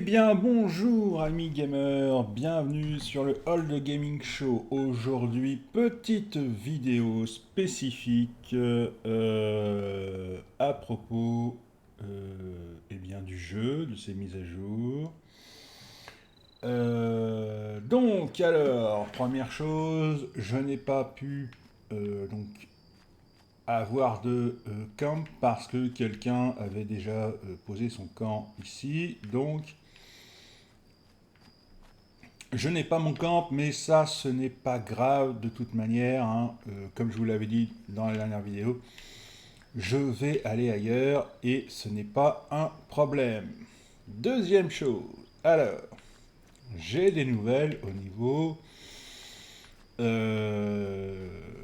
Eh bien, bonjour amis gamers, bienvenue sur le Hall de Gaming Show. Aujourd'hui, petite vidéo spécifique à propos eh bien, du jeu, de ses mises à jour. Alors, première chose, je n'ai pas pu avoir de camp parce que quelqu'un avait déjà posé son camp ici. Donc, je n'ai pas mon camp, mais ça, ce n'est pas grave de toute manière, hein. Comme je vous l'avais dit dans la dernière vidéo, je vais aller ailleurs et ce n'est pas un problème. Deuxième chose, alors, j'ai des nouvelles au niveau,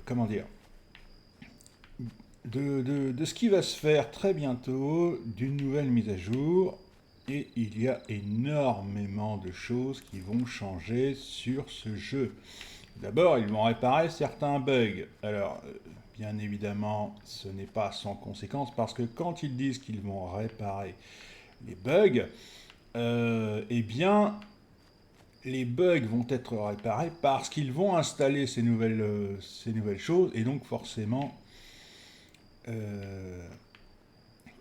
comment dire, de ce qui va se faire très bientôt, d'une nouvelle mise à jour. Et il y a énormément de choses qui vont changer sur ce jeu. D'abord, ils vont réparer certains bugs. Alors, bien évidemment, ce n'est pas sans conséquence parce que quand ils disent qu'ils vont réparer les bugs, eh bien, les bugs vont être réparés parce qu'ils vont installer ces nouvelles choses et donc forcément, euh,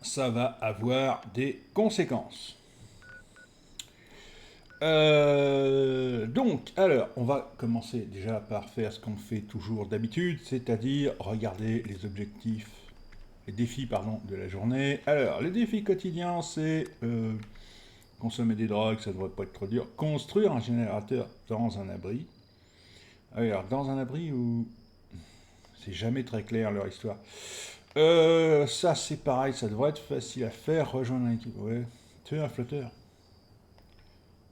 ça va avoir des conséquences. Alors, on va commencer déjà par faire ce qu'on fait toujours d'habitude, c'est-à-dire regarder les objectifs, les défis, pardon, de la journée. Alors, les défis quotidiens, c'est consommer des drogues, ça devrait pas être trop dur. Construire un générateur dans un abri. Alors, dans un abri où c'est jamais très clair leur histoire. Ça, c'est pareil, ça devrait être facile à faire. Rejoindre une équipe, ouais. Tu es un flotteur.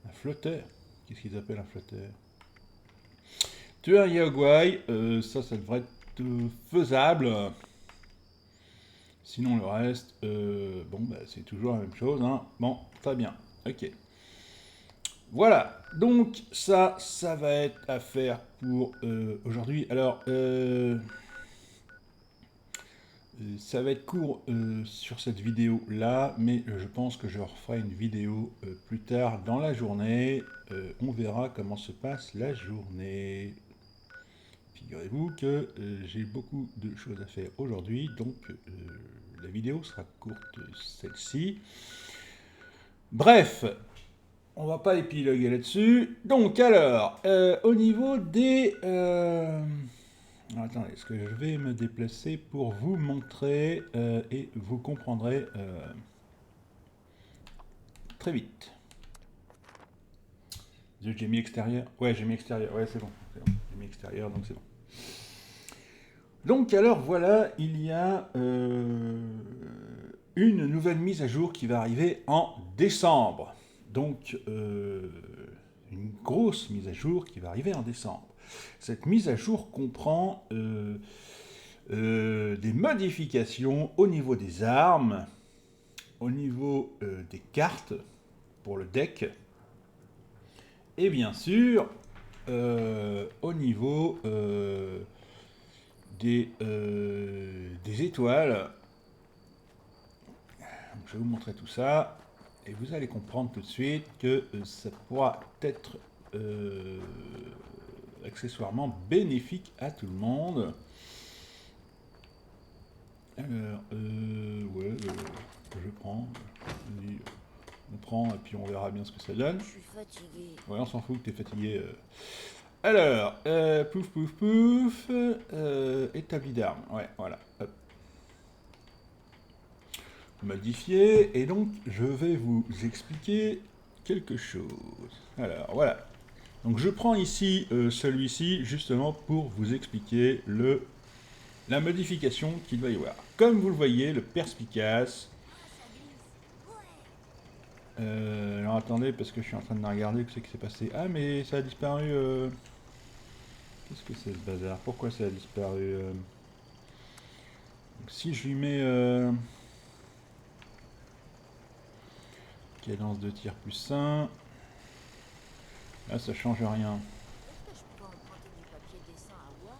Un flotteur. Qu'est-ce qu'ils appellent un flotteur? Tuer un Yaoguai, ça devrait être faisable. Sinon, le reste, bon, bah, c'est toujours la même chose, hein. Bon, très bien. Ok. Voilà. Donc, ça va être à faire pour aujourd'hui. Alors, ça va être court sur cette vidéo-là, mais je pense que je referai une vidéo plus tard dans la journée. On verra comment se passe la journée. Figurez-vous que j'ai beaucoup de choses à faire aujourd'hui, donc la vidéo sera courte, celle-ci. Bref, on va pas épiloguer là-dessus. Donc alors, au niveau des... attendez, est-ce que je vais me déplacer pour vous montrer et vous comprendrez très vite. J'ai mis extérieur. Ouais, j'ai mis extérieur. Ouais, c'est bon. J'ai mis extérieur, donc c'est bon. Donc alors voilà, il y a une nouvelle mise à jour qui va arriver en décembre. Donc une grosse mise à jour qui va arriver en décembre. Cette mise à jour comprend des modifications au niveau des armes, au niveau des cartes pour le deck, et bien sûr au niveau des étoiles. Donc, je vais vous montrer tout ça et vous allez comprendre tout de suite que ça pourra être accessoirement bénéfique à tout le monde. Alors, ouais, je prends. On prend et puis on verra bien ce que ça donne. Je suis fatigué. Ouais, on s'en fout que t'es fatigué. Alors, pouf pouf pouf, établi d'armes. Ouais, voilà. Hop. Modifier, et donc je vais vous expliquer quelque chose. Alors voilà, donc je prends ici celui-ci justement pour vous expliquer la modification qu'il va y avoir. Comme vous le voyez, le perspicace. Alors attendez, parce que je suis en train de regarder ce qui s'est passé. Ah mais ça a disparu. Qu'est-ce que c'est ce bazar? Pourquoi ça a disparu? Donc, si je lui mets cadence de tir plus 1, là ça change rien. Est-ce que je peux emprunter du papier dessin à Word?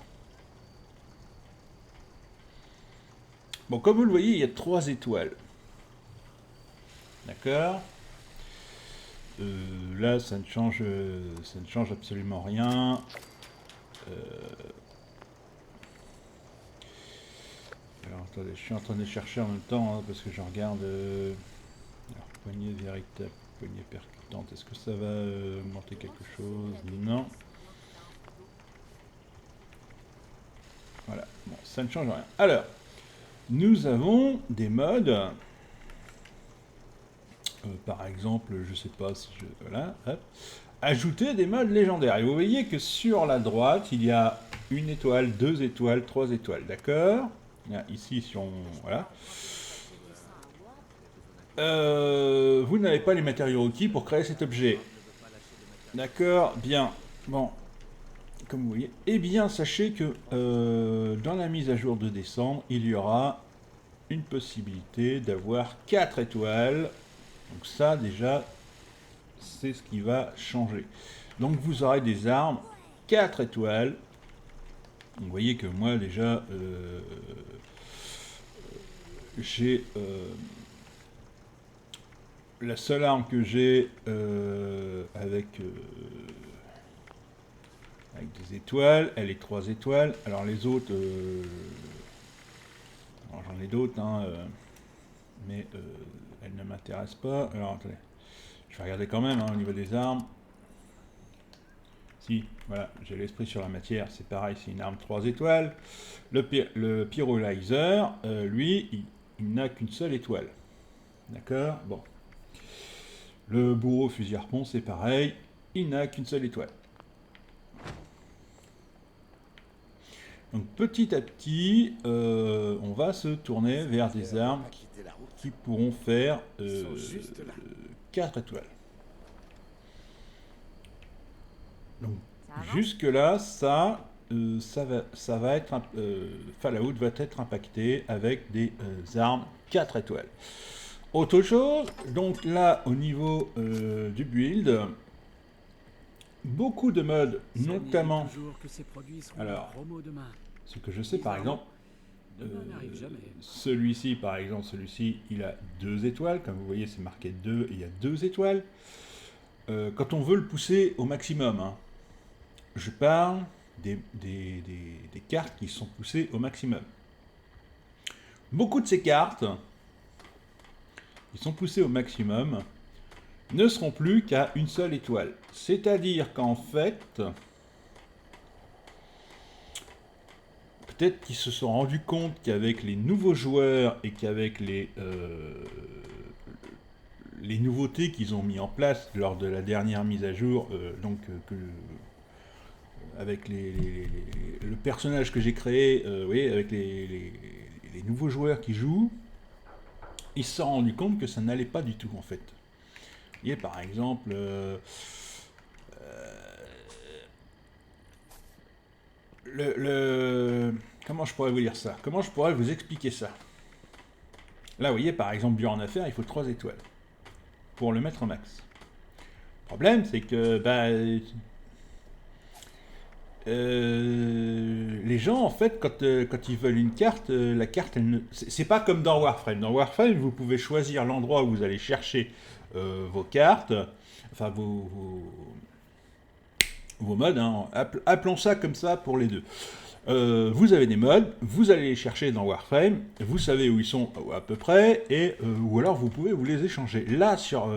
Bon, comme vous le voyez, il y a 3 étoiles. D'accord. là, ça ne change absolument rien. Alors, attendez, je suis en train de chercher en même temps, hein, parce que je regarde... alors, poignée véritable, poignée percutante, est-ce que ça va augmenter quelque chose? Non. Voilà, bon, ça ne change rien. Alors, nous avons des modes... par exemple, je sais pas si je... Voilà, hop. Ajouter des modes légendaires. Et vous voyez que sur la droite, il y a une étoile, 2 étoiles, 3 étoiles, d'accord? Ici, si on... Voilà. Vous n'avez pas les matériaux requis pour créer cet objet. D'accord, bien. Bon, comme vous voyez. Eh bien, sachez que dans la mise à jour de décembre, il y aura une possibilité d'avoir 4 étoiles. Donc ça, déjà, c'est ce qui va changer. Donc vous aurez des armes 4 étoiles. Donc, vous voyez que moi, déjà, j'ai... la seule arme que j'ai avec des étoiles, elle est 3 étoiles. Alors les autres, j'en ai d'autres, hein, mais elles ne m'intéressent pas. Alors attendez, je vais regarder quand même hein, au niveau des armes. Si, voilà, j'ai l'esprit sur la matière, c'est pareil, c'est une arme 3 étoiles. Le Pyrolyzer, lui, il n'a qu'une seule étoile. D'accord? Bon. Le bourreau fusil harpon, c'est pareil, il n'a qu'une seule étoile. Donc petit à petit, on va se tourner vers des armes qui pourront faire 4 étoiles. Donc jusque là, ça va être Fallout va être impacté avec des armes 4 étoiles. Autre chose, donc là au niveau du build, beaucoup de modes, notamment. Alors, ce que je sais par exemple, celui-ci par exemple, celui-ci il a 2 étoiles, comme vous voyez c'est marqué 2 et il y a 2 étoiles. Quand on veut le pousser au maximum, hein, je parle des cartes qui sont poussées au maximum. Beaucoup de ces cartes, qui sont poussées au maximum, ne seront plus qu'à une seule étoile. C'est-à-dire qu'en fait, peut-être qu'ils se sont rendus compte qu'avec les nouveaux joueurs et qu'avec les nouveautés qu'ils ont mis en place lors de la dernière mise à jour, avec le personnage que j'ai créé, oui, avec les nouveaux joueurs qui jouent, ils se sont rendus compte que ça n'allait pas du tout en fait. Vous voyez par exemple, comment je pourrais vous dire ça? Comment je pourrais vous expliquer ça? Là, vous voyez, par exemple, Dur en affaires, il faut 3 étoiles pour le mettre au max. Le problème, c'est que les gens, en fait, quand ils veulent une carte, la carte, elle ne... c'est pas comme dans Warframe. Dans Warframe, vous pouvez choisir l'endroit où vous allez chercher vos cartes, enfin vos modes, hein. Appelons ça comme ça pour les deux. Vous avez des modes, vous allez les chercher dans Warframe, vous savez où ils sont à peu près, et ou alors vous pouvez vous les échanger. Là, sur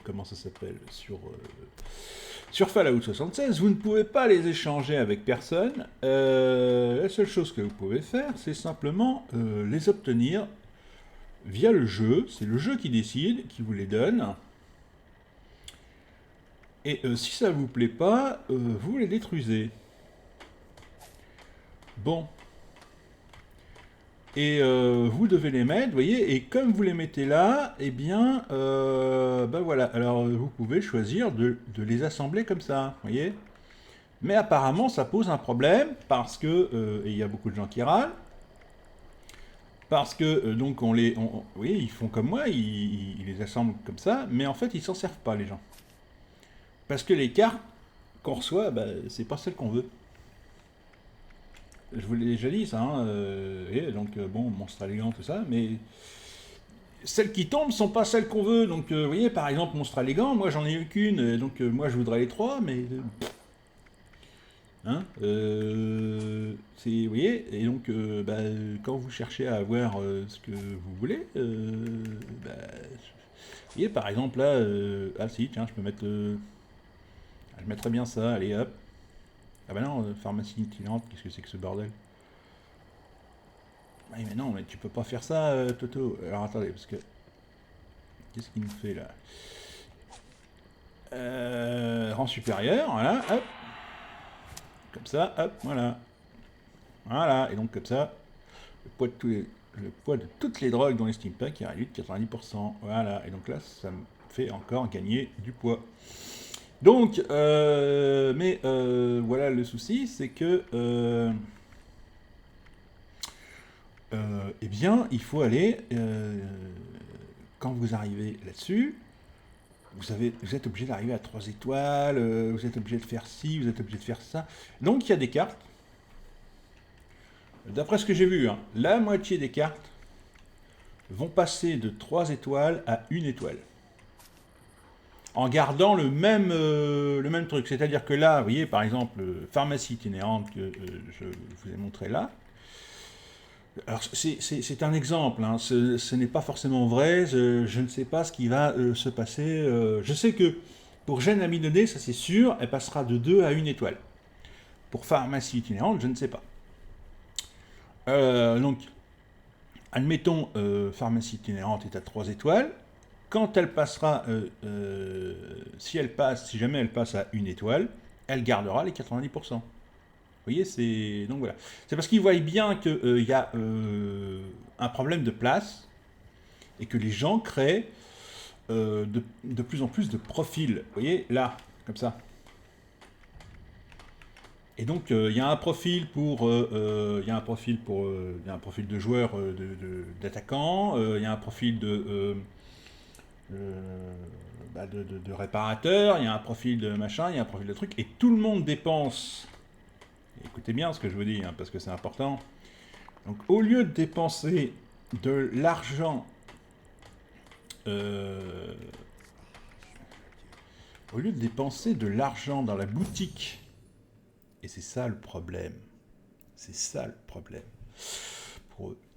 comment ça s'appelle, sur Fallout 76, vous ne pouvez pas les échanger avec personne. La seule chose que vous pouvez faire, c'est simplement les obtenir via le jeu. C'est le jeu qui décide, qui vous les donne. Et si ça ne vous plaît pas, vous les détruisez. Bon. Et vous devez les mettre, vous voyez, et comme vous les mettez là, eh bien, ben voilà, alors vous pouvez choisir de les assembler comme ça, vous voyez. Mais apparemment, ça pose un problème, parce que, et il y a beaucoup de gens qui râlent, parce que, donc, vous voyez, ils font comme moi, ils les assemblent comme ça, mais en fait, ils s'en servent pas, les gens. Parce que les cartes qu'on reçoit, ben, c'est pas celles qu'on veut. Je vous l'ai déjà dit ça, hein, et donc bon, monstre élégant, tout ça, mais celles qui tombent sont pas celles qu'on veut. Donc, vous voyez, par exemple, Monstre Allégant, moi j'en ai eu qu'une, donc moi je voudrais les trois, mais... hein, vous voyez, et donc, bah, quand vous cherchez à avoir ce que vous voulez, bah, vous voyez, par exemple, là, ah si, tiens, je peux mettre... je mettrais bien ça, allez, hop. Ah bah non, pharmacie itinérante, qu'est-ce que c'est que ce bordel? Ah mais non, mais tu peux pas faire ça, Toto. Alors attendez, parce que... qu'est-ce qu'il nous fait là? Rang supérieur, voilà, hop. Comme ça, hop, voilà. Voilà, et donc comme ça, le poids de toutes les drogues dans les Steam Packs est réduit de 90%. Voilà, et donc là, ça me fait encore gagner du poids. Donc, voilà, le souci, c'est que, eh bien, il faut aller, quand vous arrivez là-dessus, vous êtes obligé d'arriver à 3 étoiles, vous êtes obligé de faire ci, vous êtes obligé de faire ça. Donc, il y a des cartes. D'après ce que j'ai vu, hein, la moitié des cartes vont passer de 3 étoiles à 1 étoile. En gardant le même truc. C'est-à-dire que là, vous voyez, par exemple, pharmacie itinérante que je vous ai montré là. Alors, c'est un exemple, hein, ce n'est pas forcément vrai, je ne sais pas ce qui va se passer. Je sais que pour gène amidonné, ça c'est sûr, elle passera de 2 à 1 étoile. Pour pharmacie itinérante, je ne sais pas. Donc, admettons, pharmacie itinérante est à 3 étoiles. Quand elle passera, si jamais elle passe à 1 étoile, elle gardera les 90%. Vous voyez, c'est... donc voilà. C'est parce qu'ils voient bien qu'il y a un problème de place et que les gens créent de plus en plus de profils. Vous voyez, là, comme ça. Et donc, il y a un profil pour... il y a un profil de joueur d'attaquant, il y a un profil de réparateur, il y a un profil de machin, il y a un profil de truc, et tout le monde dépense... Écoutez bien ce que je vous dis, hein, parce que c'est important. Donc, au lieu de dépenser de l'argent, au lieu de dépenser de l'argent dans la boutique, et c'est ça le problème, c'est ça le problème.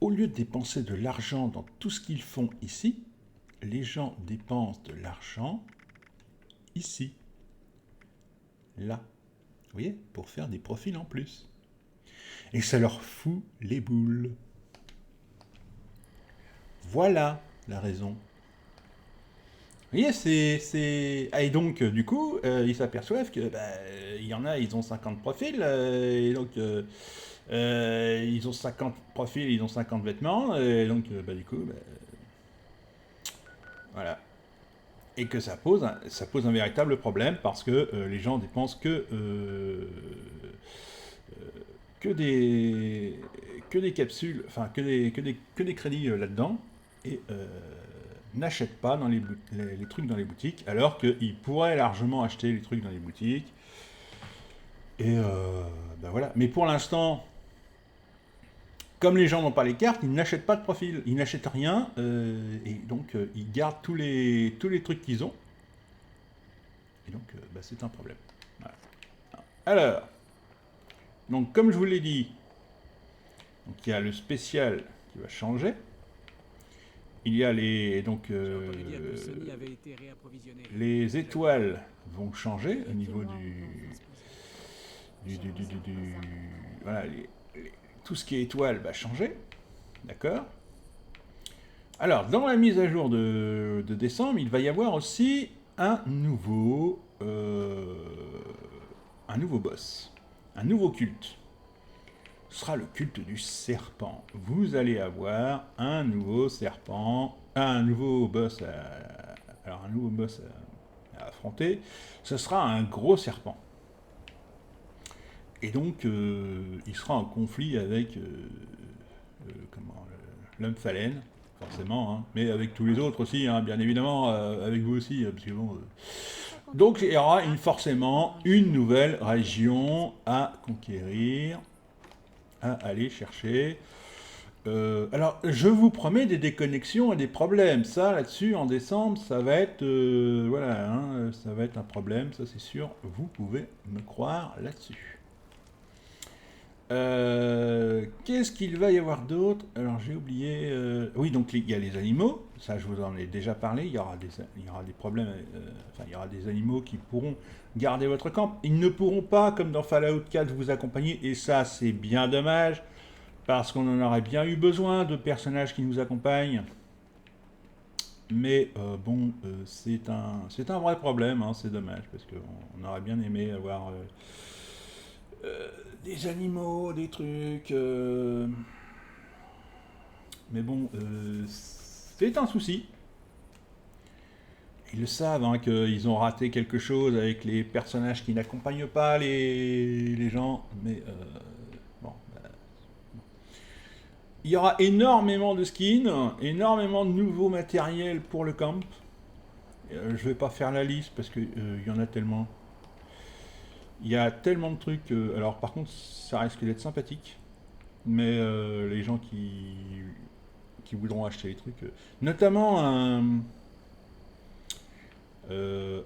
Au lieu de dépenser de l'argent dans tout ce qu'ils font ici, les gens dépensent de l'argent ici, là. Vous voyez, pour faire des profils en plus. Et ça leur fout les boules. Voilà la raison. Vous voyez, c'est... Ah, et donc, du coup, ils s'aperçoivent que, il y en a, ils ont 50 profils, et donc, ils ont 50 profils, ils ont 50 vêtements, et donc, du coup, voilà. Et que ça pose un véritable problème, parce que les gens dépensent que des capsules, enfin que des crédits là-dedans, et n'achètent pas dans les trucs dans les boutiques, alors qu'ils pourraient largement acheter les trucs dans les boutiques. Et voilà. Mais pour l'instant, comme les gens n'ont pas les cartes, ils n'achètent pas de profil, ils n'achètent rien, et donc ils gardent tous les trucs qu'ils ont. Et donc c'est un problème. Voilà. Alors, donc comme je vous l'ai dit, donc il y a le spécial qui va changer. Il y a les les étoiles vont changer au niveau voilà, tout ce qui est étoile va changer, d'accord. Alors dans la mise à jour de décembre, il va y avoir aussi un nouveau boss, un nouveau culte. Ce sera le culte du serpent. Vous allez avoir un nouveau serpent, un nouveau boss à affronter. Ce sera un gros serpent. Et donc, il sera en conflit avec l'homme phalène, forcément, hein, mais avec tous les autres aussi, hein, bien évidemment, avec vous aussi, parce que bon... Donc, il y aura forcément une nouvelle région à conquérir, à aller chercher. Alors, je vous promets des déconnexions et des problèmes. Ça, là-dessus, en décembre, ça va être, voilà, hein, ça va être un problème, ça c'est sûr. Vous pouvez me croire là-dessus. Qu'est-ce qu'il va y avoir d'autre? Alors, j'ai oublié. Oui, donc il y a les animaux. Ça, je vous en ai déjà parlé. Il y aura des problèmes. Enfin, il y aura des animaux qui pourront garder votre camp. Ils ne pourront pas, comme dans Fallout 4, vous accompagner. Et ça, c'est bien dommage. Parce qu'on en aurait bien eu besoin de personnages qui nous accompagnent. Mais bon, c'est un vrai problème, hein, c'est dommage, parce qu'on aurait bien aimé avoir des animaux, des trucs. Mais bon, c'est un souci. Ils le savent, hein, qu'ils ont raté quelque chose avec les personnages qui n'accompagnent pas les gens, mais bon. Il y aura énormément de skins, énormément de nouveaux matériels pour le camp. Je vais pas faire la liste parce que il y en a tellement. Il y a tellement de trucs. Alors par contre, ça risque d'être sympathique, mais les gens qui voudront acheter les trucs, notamment un.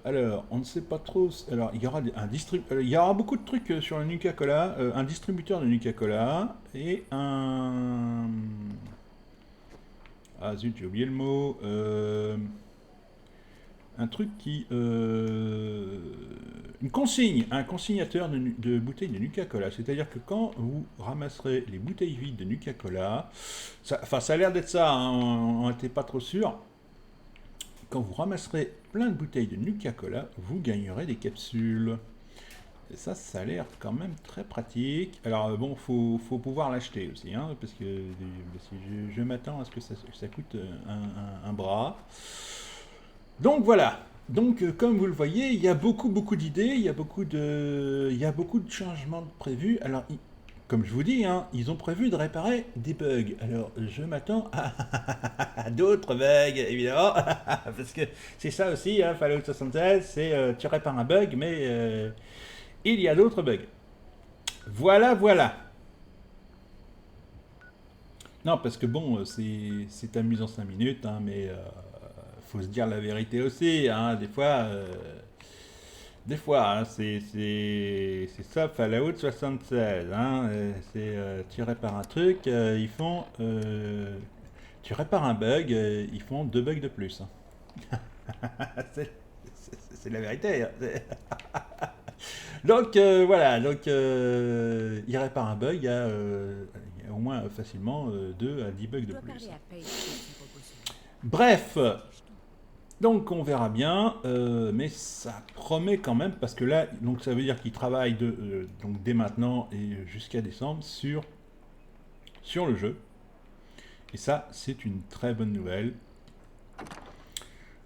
Alors, on ne sait pas trop. Alors, il y aura beaucoup de trucs sur le Nuka-Cola, un distributeur de Nuka-Cola et un. Ah zut, j'ai oublié le mot. Un truc qui. Une consigne, un consignateur de bouteilles de Nuka-Cola. C'est-à-dire que quand vous ramasserez les bouteilles vides de Nuka-Cola, enfin ça a l'air d'être ça, hein, on n'était pas trop sûr. Quand vous ramasserez plein de bouteilles de Nuka-Cola, vous gagnerez des capsules. Et ça a l'air quand même très pratique. Alors bon, faut pouvoir l'acheter aussi, hein, parce que je m'attends à ce que ça coûte un bras. Donc voilà. Donc comme vous le voyez, il y a beaucoup d'idées, il y a beaucoup de changements prévus. Alors comme je vous dis, hein, ils ont prévu de réparer des bugs. Alors je m'attends à d'autres bugs, évidemment, parce que c'est ça aussi, hein, Fallout 76, c'est tu répares un bug, mais il y a d'autres bugs. Voilà, voilà. Non, parce que bon, c'est amusant 5 minutes, hein, mais faut se dire la vérité aussi, hein, des fois, hein, c'est ça, Fallout 76, hein, tu répares un truc, tu répares un bug, ils font 2 bugs de plus, hein. c'est c'est la vérité, hein. Donc voilà, donc il répare un bug, il y a au moins facilement 2 à 10 bugs Je de dois plus. parler à Paige sur ses propos sur lui. Bref, C'est jeton. donc on verra bien, mais ça promet quand même, parce que là, donc ça veut dire qu'il travaille donc dès maintenant et jusqu'à décembre sur le jeu. Et ça, c'est une très bonne nouvelle.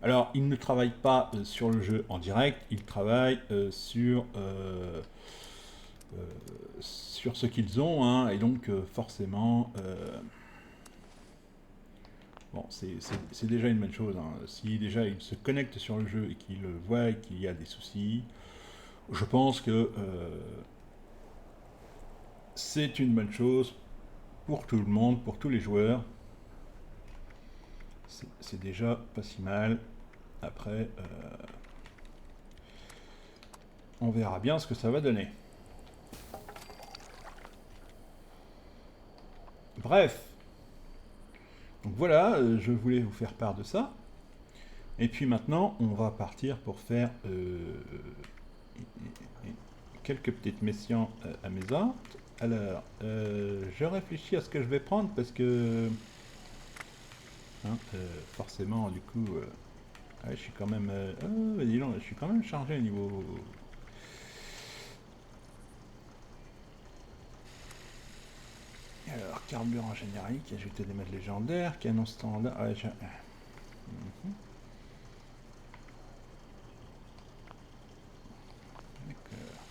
Alors, il ne travaille pas sur le jeu en direct, il travaille sur ce qu'ils ont, hein, et donc forcément, bon, c'est déjà une bonne chose, hein. Si déjà il se connecte sur le jeu et qu'il voit qu'il y a des soucis, je pense que c'est une bonne chose pour tout le monde, pour tous les joueurs. C'est déjà pas si mal. Après, on verra bien ce que ça va donner. Bref, donc voilà, je voulais vous faire part de ça. Et puis maintenant, on va partir pour faire quelques petites missions à mes ordres. Alors, je réfléchis à ce que je vais prendre parce que hein, forcément, du coup, ouais, je suis quand même, dis donc, je suis quand même chargé au niveau. Alors, carburant générique, ajouter des modes légendaires, canon standard. Ouais, Mhm. D'accord.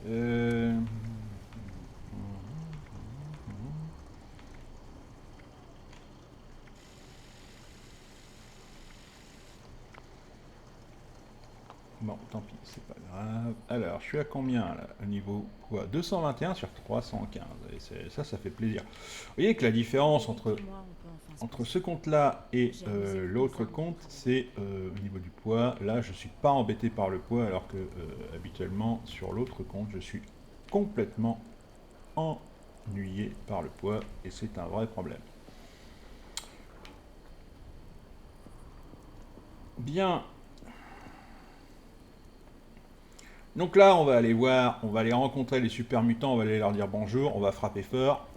Euh, Bon, Bon, tant pis, c'est pas grave. Alors, je suis à combien là, au niveau poids? 221 sur 315. Et ça fait plaisir. Vous voyez que la différence entre ce compte-là et l'autre compte, c'est au niveau du poids. Là, je ne suis pas embêté par le poids, alors que habituellement, sur l'autre compte, je suis complètement ennuyé par le poids, et c'est un vrai problème. Bien. Donc là, on va aller voir, on va aller rencontrer les super mutants, on va aller leur dire bonjour, on va frapper fort.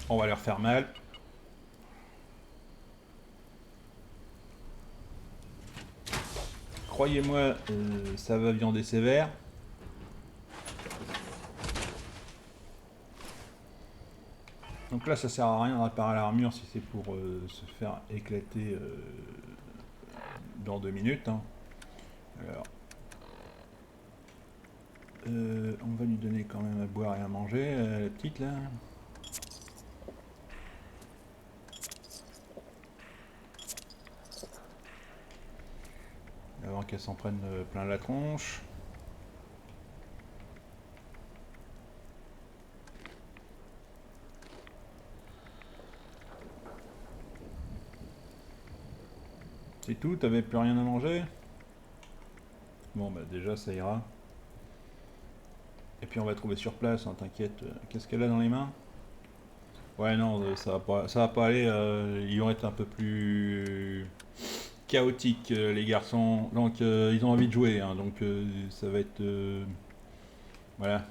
On va leur faire mal. Croyez-moi, ça va viander sévère. Donc là, ça sert à rien de réparer l'armure si c'est pour se faire éclater dans 2 minutes. Hein. Alors, on va lui donner quand même à boire et à manger, la petite là. Avant qu'elle s'en prenne plein la tronche. C'est tout, t'avais plus rien à manger? Bon bah déjà ça ira. Et puis on va trouver sur place, hein, t'inquiète. Qu'est-ce qu'elle a dans les mains? Ouais non, ça va pas aller, ils vont être un peu plus chaotiques les garçons. Donc ils ont envie de jouer, hein, donc ça va être... voilà,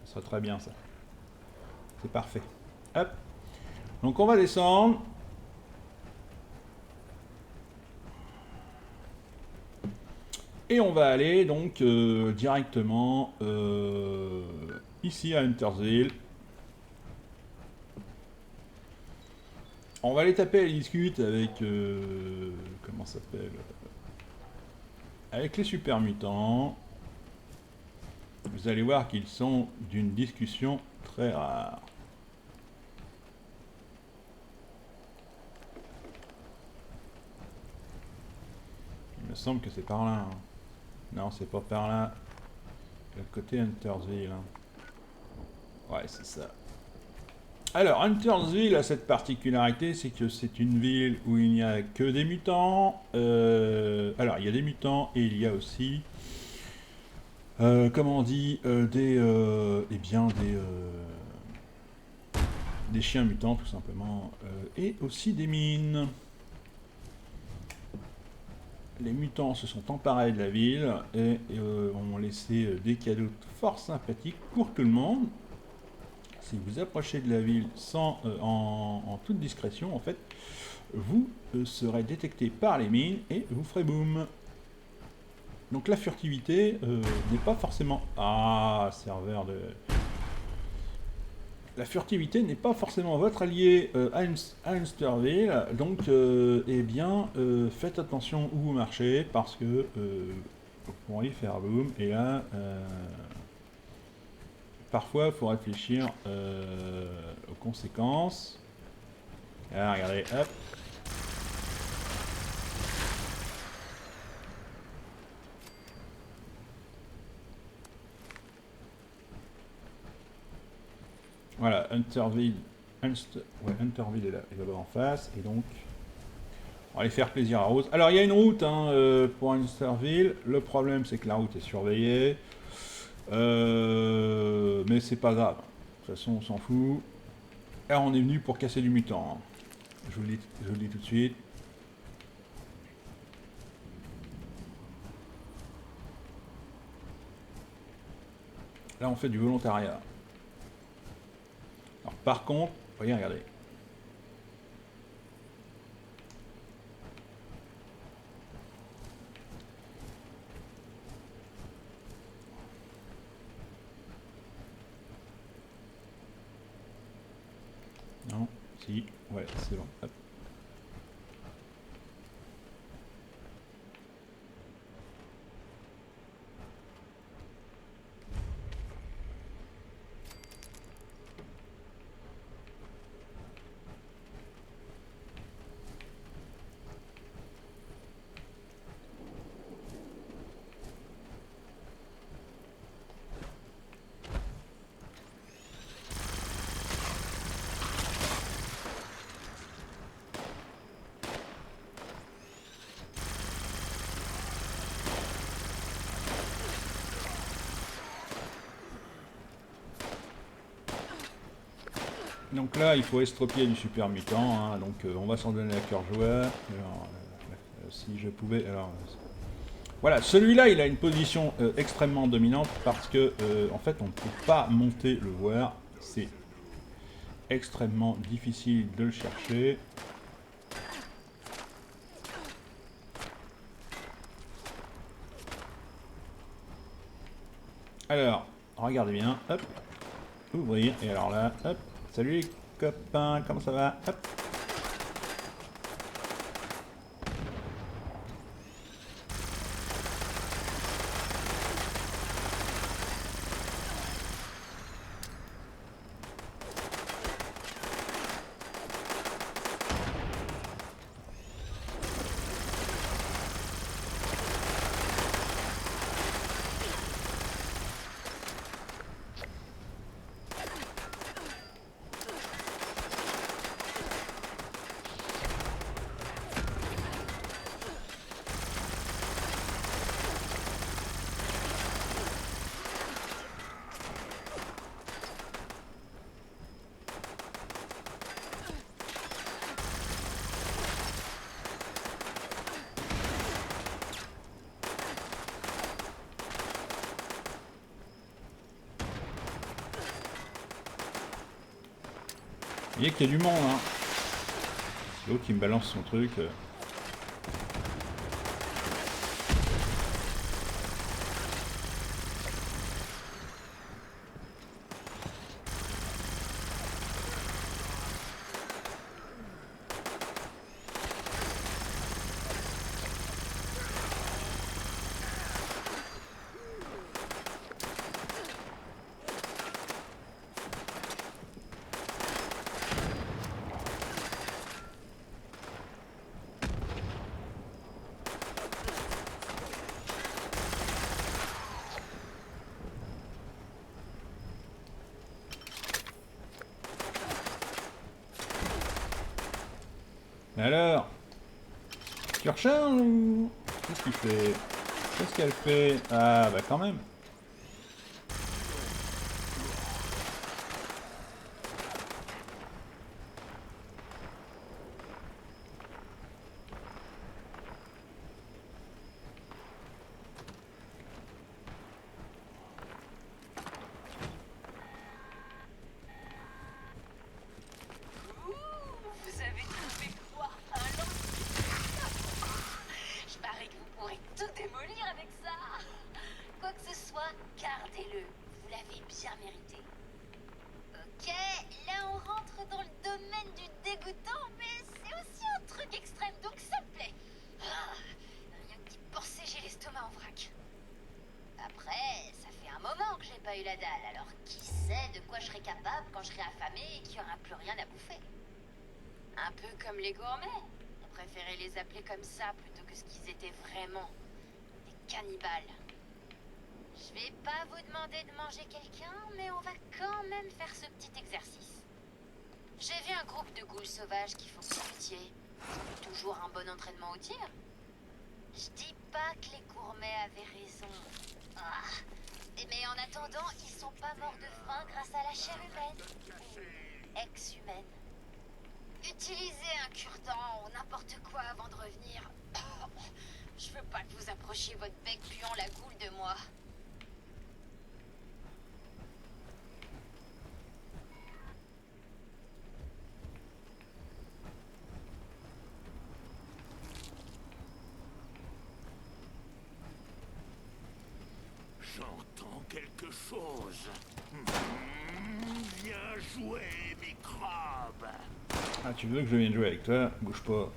ça sera très bien ça. C'est parfait. Hop. Donc on va descendre. Et on va aller donc directement ici à Huntersville. On va aller taper les discutes avec... comment ça s'appelle? Avec les super mutants. Vous allez voir qu'ils sont d'une discussion très rare. Il me semble que c'est par là. Hein. Non, c'est pas par là. Le côté Huntersville. Hein. Ouais, c'est ça. Alors, Huntersville a cette particularité, c'est que c'est une ville où il n'y a que des mutants. Alors, il y a des mutants et il y a aussi, comment on dit, des chiens mutants tout simplement, et aussi des mines. Les mutants se sont emparés de la ville et ont laissé des cadeaux fort sympathiques pour tout le monde. Si vous approchez de la ville en toute discrétion, en fait, vous serez détecté par les mines et vous ferez boum. Donc la furtivité n'est pas forcément... Ah, serveur de... La furtivité n'est pas forcément votre allié à Huntersville, donc eh bien, faites attention où vous marchez, parce que vous pourriez faire boum, et là... parfois, il faut réfléchir aux conséquences. Ah, regardez, hop. Voilà, Hunterville est là, il est là-bas en face, et donc, on va aller faire plaisir à Rose. Alors, il y a une route hein, pour Hunterville. Le problème, c'est que la route est surveillée. Mais c'est pas grave. De toute façon, on s'en fout. Alors, on est venu pour casser du mutant. Hein. Je vous le dis tout de suite. Là, on fait du volontariat. Alors, par contre, voyez, regardez. Non, si, ouais, c'est bon. Hop. Donc là, il faut estropier du super mutant, hein, donc on va s'en donner à cœur joie. Alors, si je pouvais... Alors, voilà, celui-là, il a une position extrêmement dominante parce que, en fait, on ne peut pas monter le voir. C'est extrêmement difficile de le chercher. Alors, regardez bien, hop, ouvrir, et alors là, hop, salut les copains, comment ça va? Hop. Vous voyez qu'il y a du monde, hein. L'autre qui me balance son truc. Mais alors, tu recharges ou... Qu'est-ce qu'il fait? Qu'est-ce qu'elle fait? Ah, bah quand même. Vous avez trouvé quoi? Un lance? Je parie que vous pourrez tout démolir avec ça. Quoi que ce soit, gardez-le. Vous l'avez bien mérité. Ok, là on rentre dans le domaine du dégoûtant, mais c'est aussi un truc extrême, donc ça me plaît. Rien que d'y penser, j'ai l'estomac en vrac. Après, ça fait un moment que j'ai pas eu la dalle, alors qui sait de quoi je serai capable quand je serai affamée et qu'il n'y aura plus rien à bouffer. Un peu comme les gourmets. On préférait les appeler comme ça plutôt que ce qu'ils étaient vraiment. Des cannibales. Je vais pas vous demander de manger quelqu'un, mais on va quand même faire ce petit exercice. J'ai vu un groupe de ghouls sauvages qu'il faut que vous butiez. Toujours un bon entraînement au tir. Je dis pas que les gourmets avaient raison. Ah. Mais en attendant, ils sont pas morts de faim grâce à la chair humaine. Ou ex-humaine. Utilisez un cure-dent ou n'importe quoi avant de revenir. Je veux pas que vous approchiez votre bec puant la goule de moi. J'entends quelque chose. Viens jouer, microbe. Ah, tu veux que je vienne jouer avec toi? Bouge pas.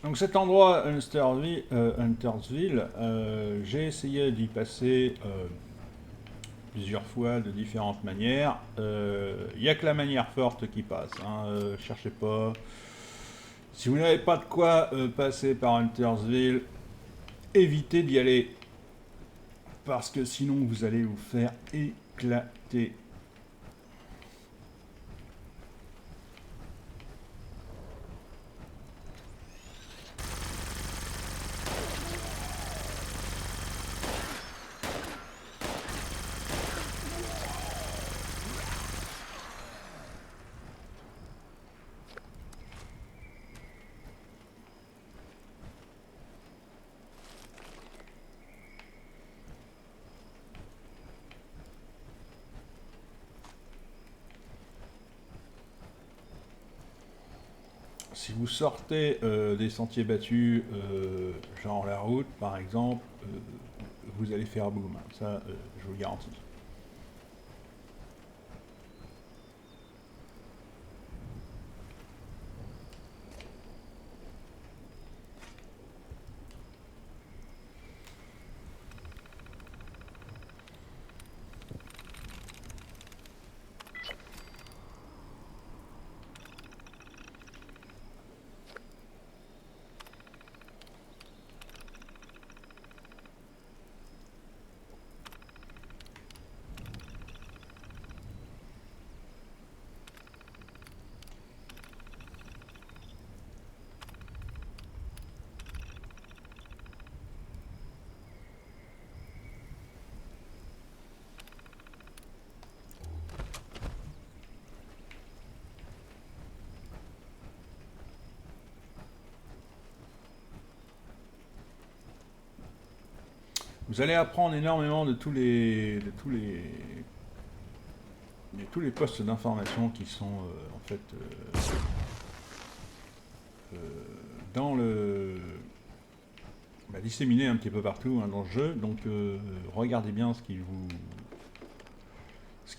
Donc cet endroit, Huntersville, j'ai essayé d'y passer plusieurs fois de différentes manières. Il n'y a que la manière forte qui passe, hein, cherchez pas. Si vous n'avez pas de quoi passer par Huntersville, évitez d'y aller. Parce que sinon vous allez vous faire éclater. Si vous sortez des sentiers battus, genre la route par exemple, vous allez faire boum, ça je vous le garantis. Vous allez apprendre énormément de tous les postes d'information qui sont en fait dans le disséminés un petit peu partout hein, dans le jeu. Donc regardez bien ce qu'il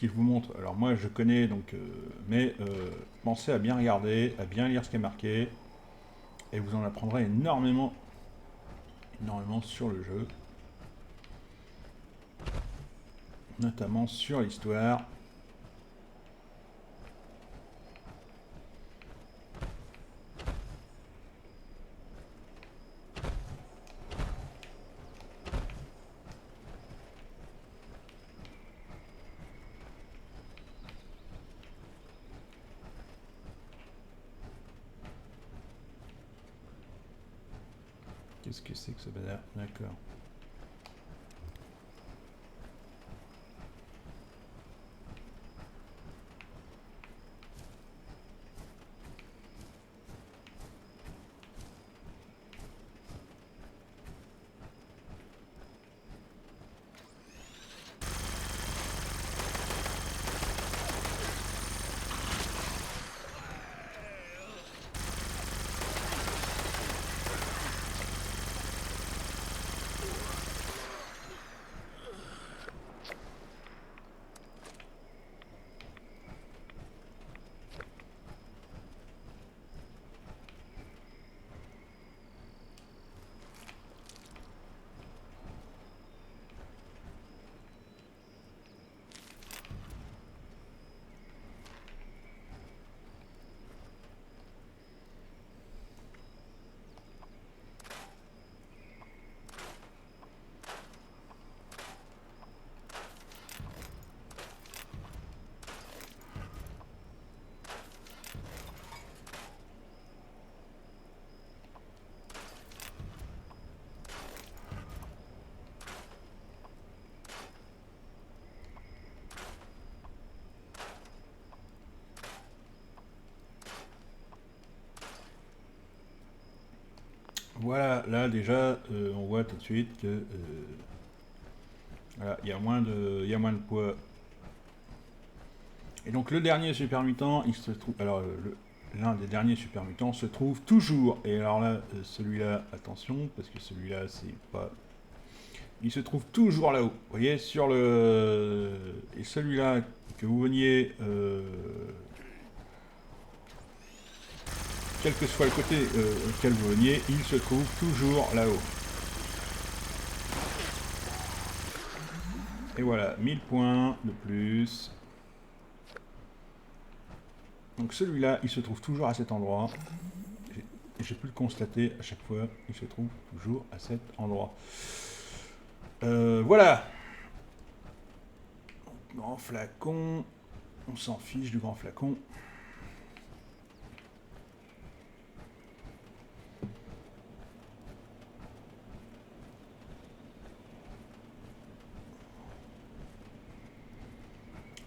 vous montre. Alors moi je connais donc mais pensez à bien regarder, à bien lire ce qui est marqué et vous en apprendrez énormément sur le jeu. Notamment sur l'histoire. Qu'est-ce que c'est que ce bazar? D'accord. Voilà, là déjà, on voit tout de suite que voilà, il y a moins de poids. Et donc le dernier super mutant, il se trouve, alors l'un des derniers super mutants se trouve toujours. Et alors là, celui-là, attention, parce que celui-là, c'est pas, il se trouve toujours là-haut. Vous voyez, sur le, et celui-là que vous veniez quel que soit le côté auquel vous veniez, il se trouve toujours là-haut. Et voilà, 1000 points de plus. Donc celui-là, il se trouve toujours à cet endroit. J'ai pu le constater à chaque fois, il se trouve toujours à cet endroit. Voilà. Grand flacon. On s'en fiche du grand flacon.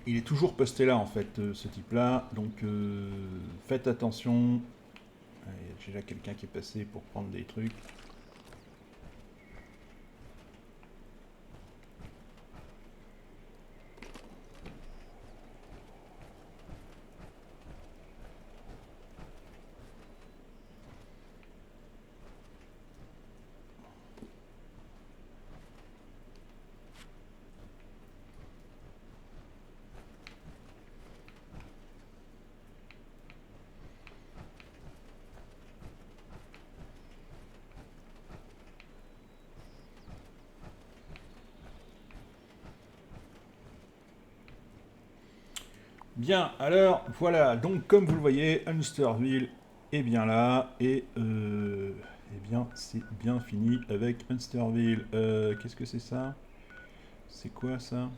Il est toujours posté là en fait, ce type-là, donc faites attention. Il y a déjà quelqu'un qui est passé pour prendre des trucs. Bien, alors voilà, donc comme vous le voyez, Hunsterville est bien là, et eh bien c'est bien fini avec Hunsterville. Qu'est-ce que c'est ça? C'est quoi ça?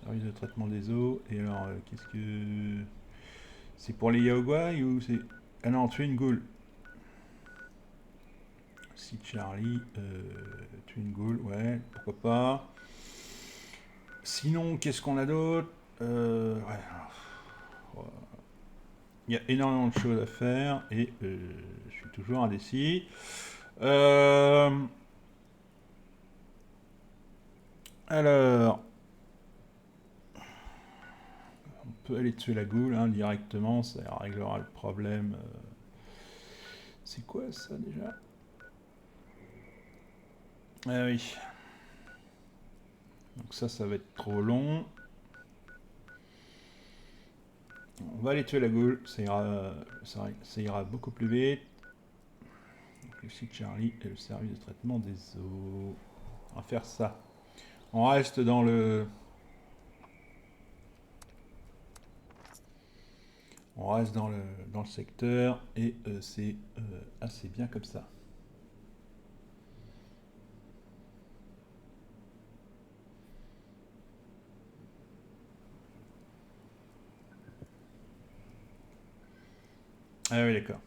Service de traitement des eaux, et alors qu'est-ce que... C'est pour les Yaoguai ou c'est... Ah non, Twin Ghoul. Si Charlie, Twin Ghoul, ouais, pourquoi pas. Sinon, qu'est-ce qu'on a d'autre? Ouais, il y a énormément de choses à faire et je suis toujours indécis. Alors, on peut aller tuer la goule hein, directement, ça réglera le problème. C'est quoi ça déjà? Ah oui. Donc ça va être trop long. On va aller tuer la goule, ça ira beaucoup plus vite. Donc, le site Charlie et le service de traitement des eaux. On va faire ça. On reste dans le... On reste dans le secteur et c'est assez bien comme ça. Ah oui, d'accord.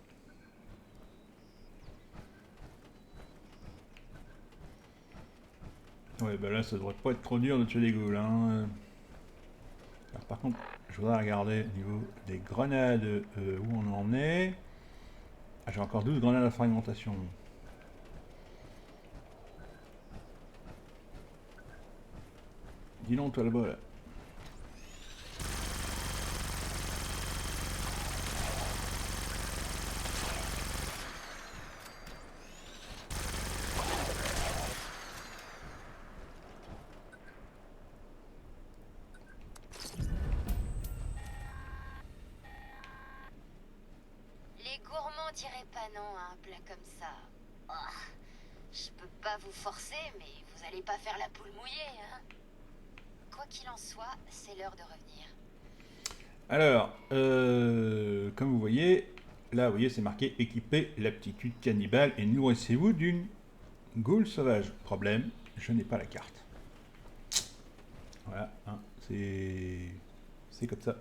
Ouais, bah là, ça devrait pas être trop dur de tuer des ghouls. Hein. Alors, par contre, je voudrais regarder au niveau des grenades où on en est. Ah, j'ai encore 12 grenades à fragmentation. Dis donc, toi là-bas, là. Les gourmands diraient pas non à un plat comme ça. Oh, je peux pas vous forcer, mais vous allez pas faire la poule mouillée, hein. Quoi qu'il en soit, c'est l'heure de revenir. Alors, comme vous voyez, là, vous voyez, c'est marqué « Équipez l'aptitude cannibale et nourrissez-vous d'une ghoul sauvage ». Problème, je n'ai pas la carte. Voilà, hein, c'est comme ça.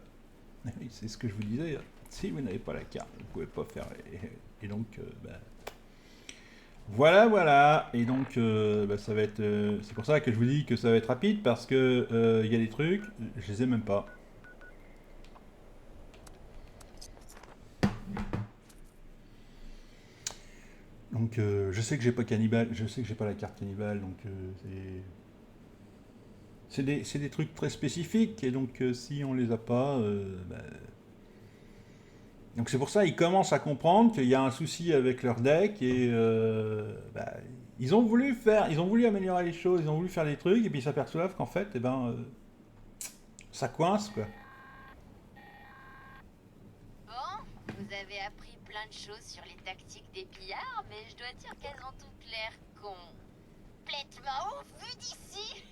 C'est ce que je vous disais. Si vous n'avez pas la carte, vous ne pouvez pas faire... Et donc, voilà. Et donc, ça va être... c'est pour ça que je vous dis que ça va être rapide, parce que il y a des trucs, je les ai même pas. Donc, je sais que j'ai pas cannibale, je sais que j'ai pas la carte cannibale, donc c'est des trucs très spécifiques, et donc si on les a pas... Donc c'est pour ça qu'ils commencent à comprendre qu'il y a un souci avec leur deck, et ils ont voulu améliorer les choses, ils ont voulu faire des trucs, et puis ils s'aperçoivent qu'en fait, ça coince, quoi. Bon, vous avez appris plein plein de choses sur les tactiques des pillards, mais je dois dire qu'elles ont toutes l'air complètement vues d'ici.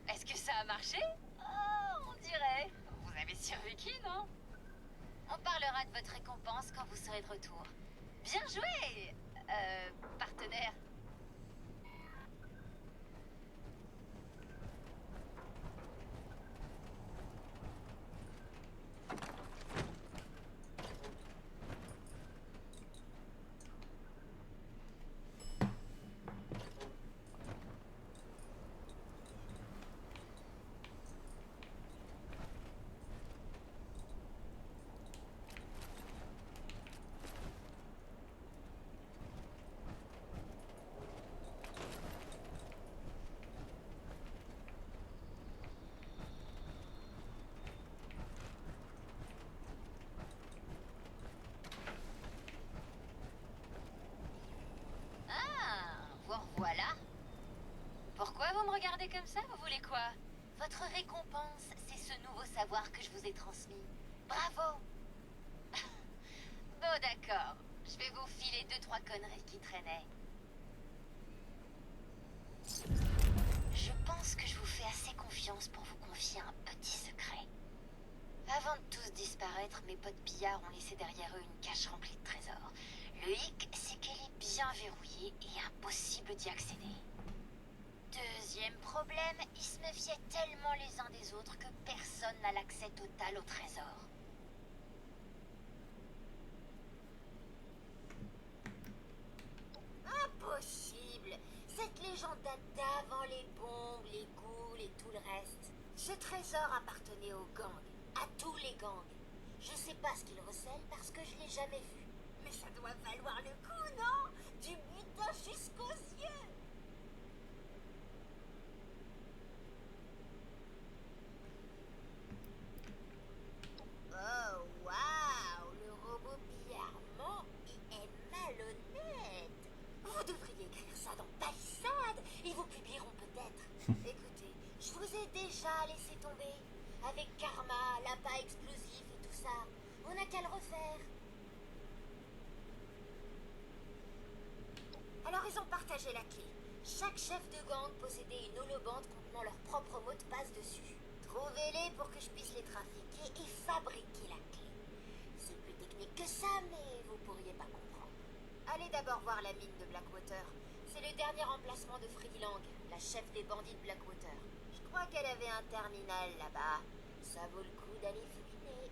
Est-ce que ça a marché? Oh, on dirait. Vous avez survécu, non? On parlera de votre récompense quand vous serez de retour. Bien joué, partenaire. Vous revoilà. Pourquoi vous me regardez comme ça? Vous voulez quoi? Votre récompense, c'est ce nouveau savoir que je vous ai transmis. Bravo. Bon, d'accord. Je vais vous filer 2-3 conneries qui traînaient. Je pense que je vous fais assez confiance pour vous confier un petit secret. Avant de tous disparaître, mes potes pillards ont laissé derrière eux une cache remplie de trésors. Le hic, c'est qu'elle est bien verrouillée et impossible d'y accéder. Deuxième problème, ils se méfiaient tellement les uns des autres que personne n'a l'accès total au trésor. Impossible! Cette légende date d'avant les bombes, les ghouls et tout le reste. Ce trésor appartenait aux gangs, à tous les gangs. Je sais pas ce qu'ils recèlent parce que je l'ai jamais vu. Mais ça doit valoir le coup, non? Du butin jusqu'aux yeux! Oh, waouh! Le robot pillarment est malhonnête! Vous devriez écrire ça dans Palissade et vous publieront peut-être. Écoutez, je vous ai déjà laissé tomber. Avec Karma, l'appât explosif et tout ça. On n'a qu'à le refaire. Alors ils ont partagé la clé. Chaque chef de gang possédait une holobande contenant leur propre mot de passe dessus. Trouvez-les pour que je puisse les trafiquer et fabriquer la clé. C'est plus technique que ça, mais vous pourriez pas comprendre. Allez d'abord voir la mine de Blackwater. C'est le dernier emplacement de Freddy Lang, la chef des bandits de Blackwater. Je crois qu'elle avait un terminal là-bas. Ça vaut le coup d'aller fouiner.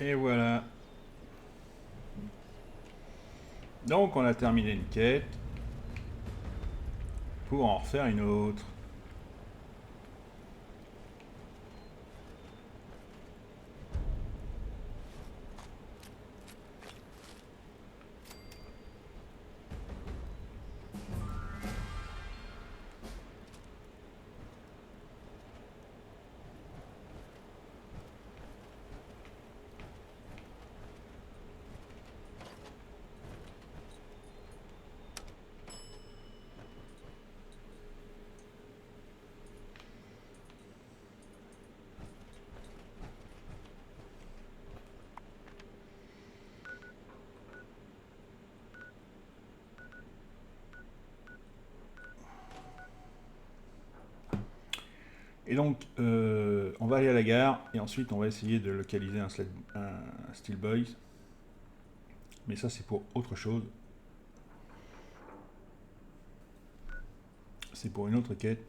Et voilà. Donc on a terminé une quête pour en refaire une autre. Et donc, on va aller à la gare et ensuite on va essayer de localiser un Steel Boys. Mais ça, c'est pour autre chose. C'est pour une autre quête.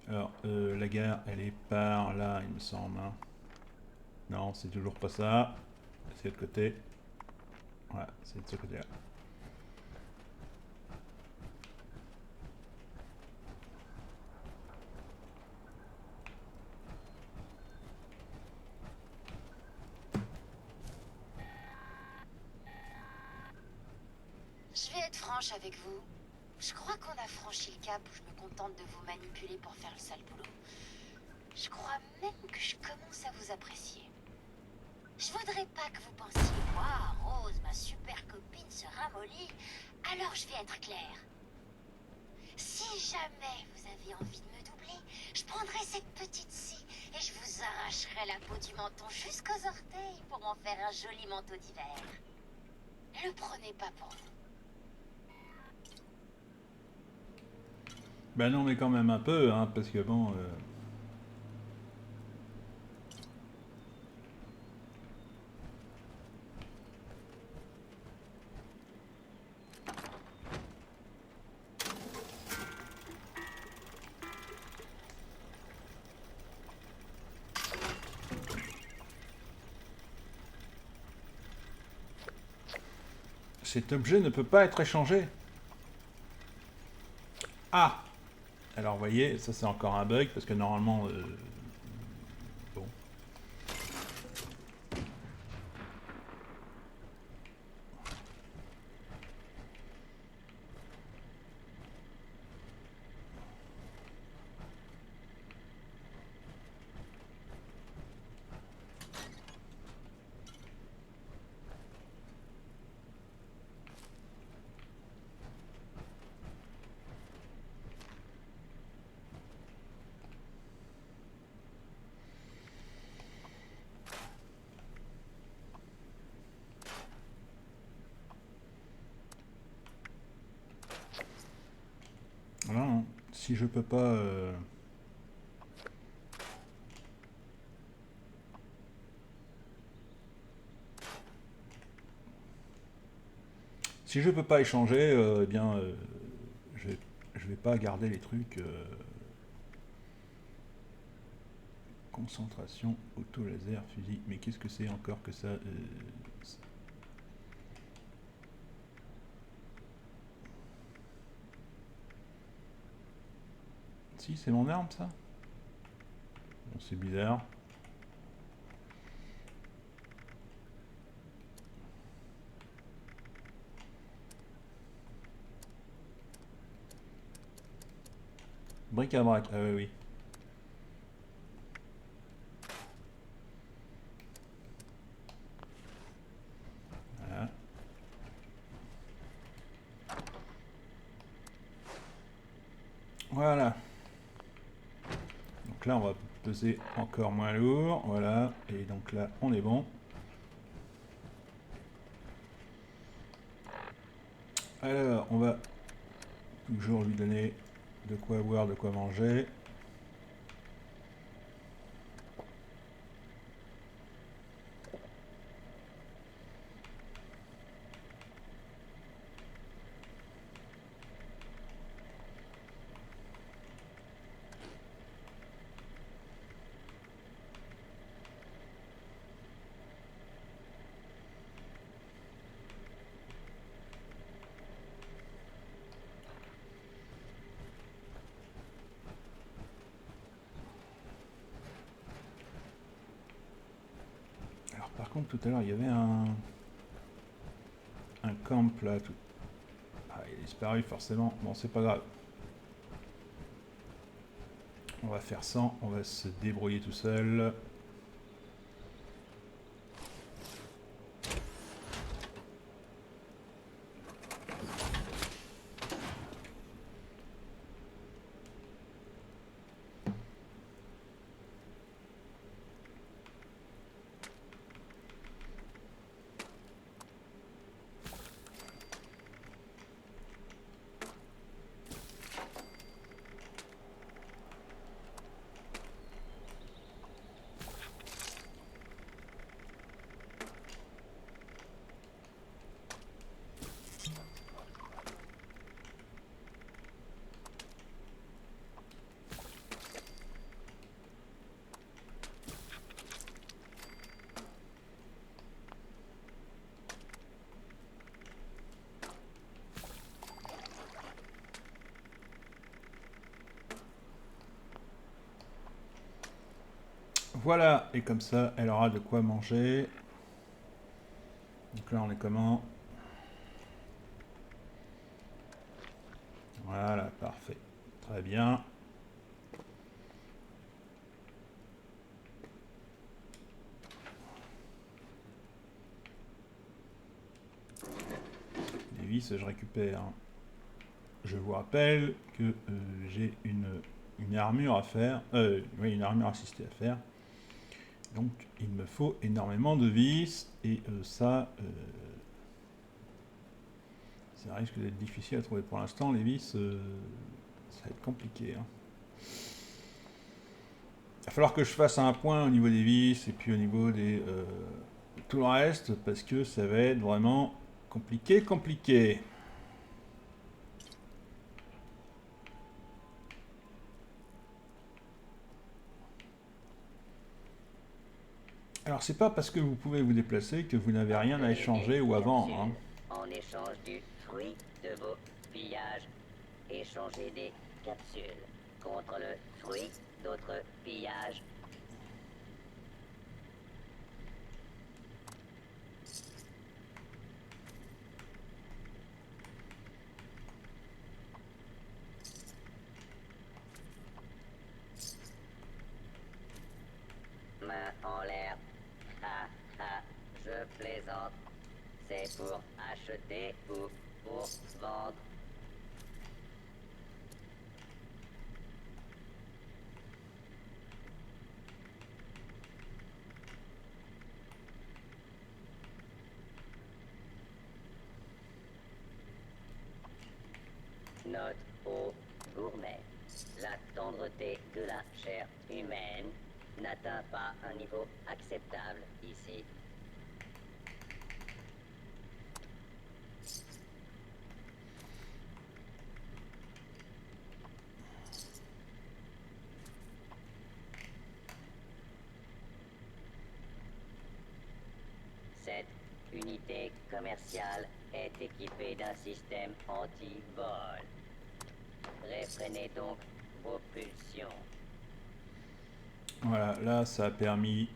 Alors, la gare, elle est par là, il me semble. Hein. Non, c'est toujours pas ça. C'est de l'autre côté. Voilà, c'est de ce côté-là. Je vais être franche avec vous. Je crois qu'on a franchi le cap où je me contente de vous manipuler pour faire le sale boulot. Je crois même que je commence à vous apprécier. Je voudrais pas que vous pensiez « Waouh, Rose, ma super copine se ramollit », alors je vais être claire. Si jamais vous avez envie de me doubler, je prendrai cette petite scie et je vous arracherai la peau du menton jusqu'aux orteils pour m'en faire un joli manteau d'hiver. Le prenez pas pour vous. Ben non, mais quand même un peu, hein, parce que bon... Cet objet ne peut pas être échangé. Ah! Alors, vous voyez, ça c'est encore un bug, parce que normalement... bon. Non, si je peux pas... Si je peux pas échanger, eh bien, je vais pas garder les trucs... Concentration, auto-laser, fusil. Mais qu'est-ce que c'est encore que ça Si, c'est mon arme, ça. Bon, c'est bizarre. Bric-à-brac, ah oui, oui. Voilà. Voilà. Donc là, on va peser encore moins lourd. Voilà. Et donc là, on est bon. Alors, on va toujours lui donner de quoi boire, de quoi manger. Alors par contre, tout à l'heure, il y avait un camp là. Tout... Ah, il a disparu forcément. Bon, c'est pas grave. On va faire 100, on va se débrouiller tout seul. Voilà, et comme ça, elle aura de quoi manger. Donc là, on est comment? Voilà, parfait. Très bien. Les vis, je récupère. je vous rappelle que j'ai une armure à faire, oui, une armure assistée à faire. Donc il me faut énormément de vis, et ça risque d'être difficile à trouver pour l'instant. Les vis, ça va être compliqué, hein. Il va falloir que je fasse un point au niveau des vis et puis au niveau des tout le reste, parce que ça va être vraiment compliqué. Alors c'est pas parce que vous pouvez vous déplacer que vous n'avez rien à échanger ou à vendre, hein. En échange du fruit de vos pillages, échangez des capsules contre le fruit d'autres pillages. Main en l'air. Ha ha, je plaisante. C'est pour acheter ou pour vendre. Note au gourmet. La tendreté de la chair humaine n'atteint pas un niveau acceptable ici. Cette unité commerciale est équipée d'un système anti-vol. Réfrénez donc vos pulsions. Voilà, là ça a permis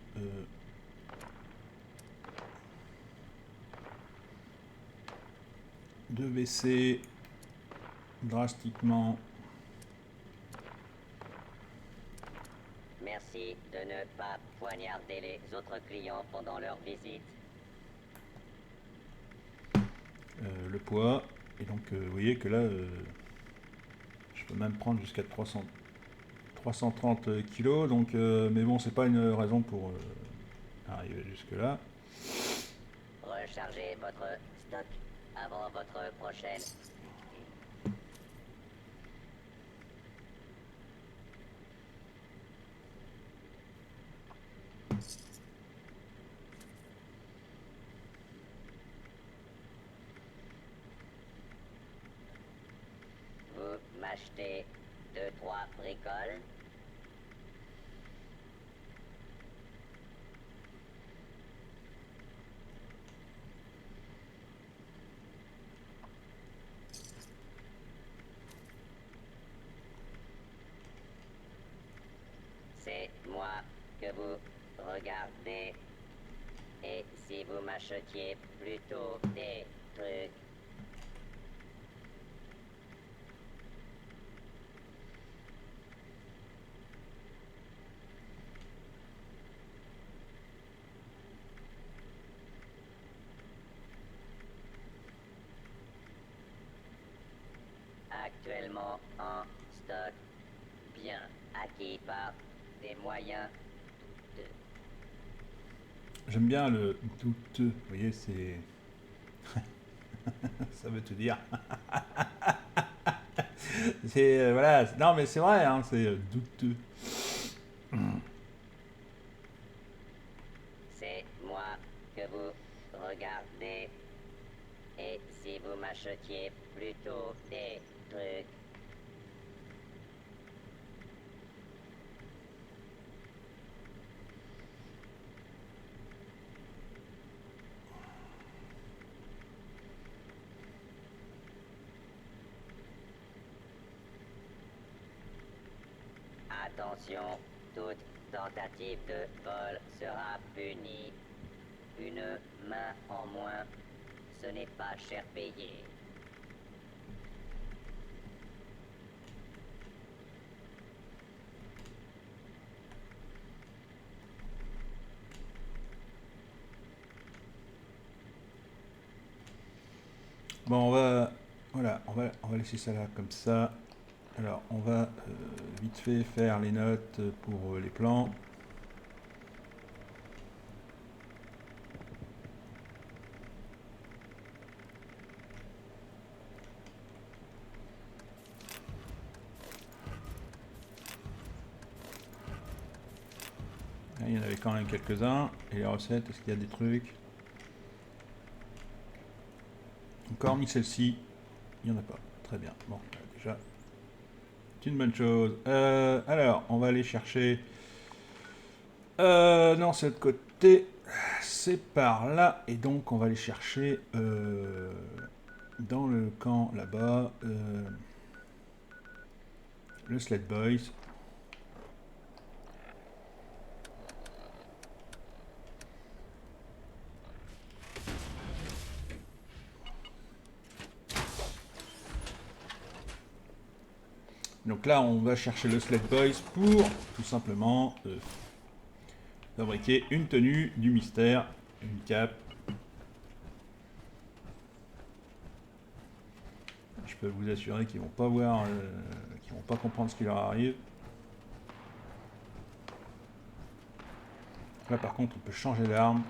de baisser drastiquement. Merci de ne pas poignarder les autres clients pendant leur visite. Le poids, et donc vous voyez que là je peux même prendre jusqu'à 330 kilos, donc mais bon, c'est pas une raison pour arriver jusque là. Rechargez votre stock avant votre prochaine. Vous m'achetez 2-3 bricoles. C'est moi que vous regardez. Et si vous m'achetiez plutôt des trucs. Actuellement en stock, bien acquis par des moyens douteux. J'aime bien le douteux, vous voyez, c'est... ça veut tout dire. C'est, voilà, non mais c'est vrai, hein, c'est douteux. C'est moi que vous regardez. Et si vous m'achetiez plutôt des trucs. Attention, toute tentative de vol sera punie. Une main en moins, ce n'est pas cher payé. Bon, on Voilà, on va laisser ça là comme ça. Alors, on va vite fait faire les notes pour les plans. Là, il y en avait quand même quelques-uns. Et les recettes, est-ce qu'il y a des trucs? Encore mis celle-ci. Il n'y en a pas. Très bien. Bon, déjà, c'est une bonne chose. Alors, on va aller chercher... non, c'est de l'autre côté. C'est par là. Et donc, on va aller chercher dans le camp là-bas le Sled Boys. Donc là, on va chercher le Sled Boys pour tout simplement fabriquer une tenue du mystère, une cape. Je peux vous assurer qu'ils vont pas voir, qu'ils vont pas comprendre ce qui leur arrive. Là, par contre, on peut changer d'arme.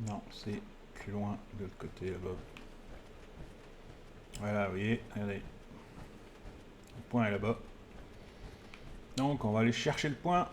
Non, c'est plus loin de l'autre côté là-bas. Voilà, vous voyez, regardez. Le point est là-bas. Donc, on va aller chercher le point.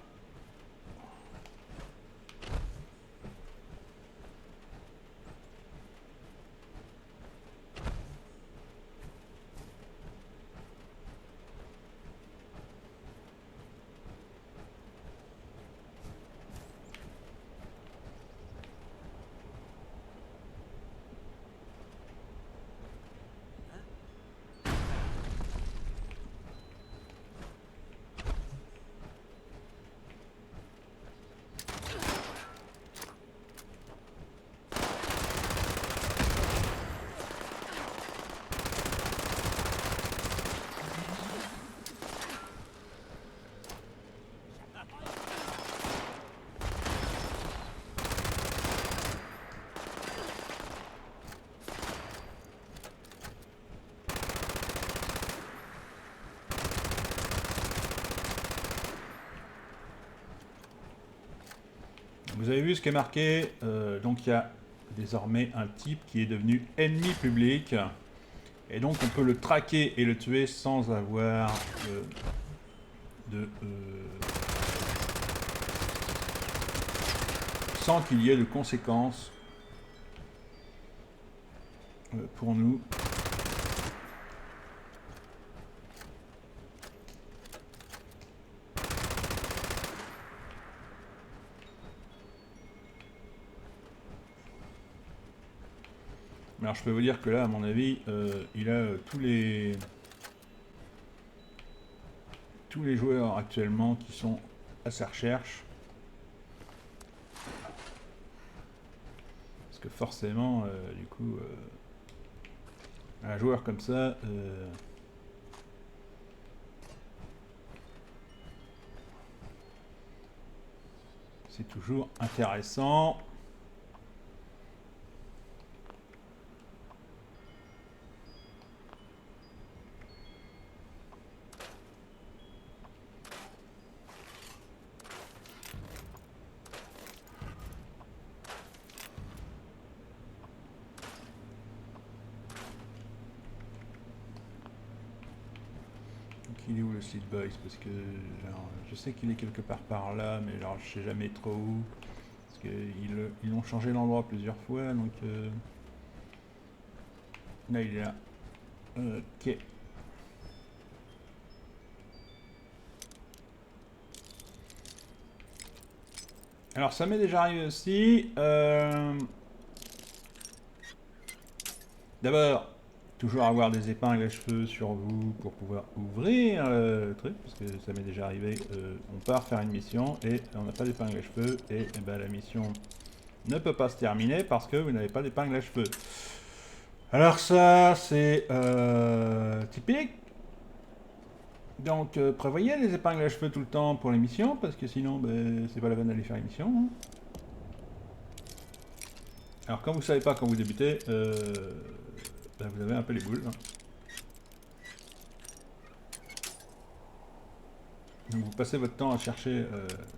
Vous avez vu ce qui est marqué, donc il y a désormais un type qui est devenu ennemi public. Et donc on peut le traquer et le tuer sans avoir sans qu'il y ait de conséquences pour nous. Alors je peux vous dire que là, à mon avis, il a tous les joueurs actuellement qui sont à sa recherche. Parce que forcément, du coup, un joueur comme ça, C'est toujours intéressant. Il est où le Seed Boys? Parce que genre, je sais qu'il est quelque part par là, mais genre je sais jamais trop où. Parce qu'ils ont changé l'endroit plusieurs fois, donc là il est là. Ok. Alors ça m'est déjà arrivé aussi. D'abord, toujours avoir des épingles à cheveux sur vous pour pouvoir ouvrir le truc, parce que ça m'est déjà arrivé. On part faire une mission et on n'a pas d'épingle à cheveux et, ben, la mission ne peut pas se terminer parce que vous n'avez pas d'épingle à cheveux. Alors ça, c'est typique. Donc prévoyez les épingles à cheveux tout le temps pour les missions, parce que sinon, ben, c'est pas la peine d'aller faire les missions. Hein. Alors quand vous savez pas quand vous débutez, ben, vous avez un peu les boules. Hein. Donc vous passez votre temps à chercher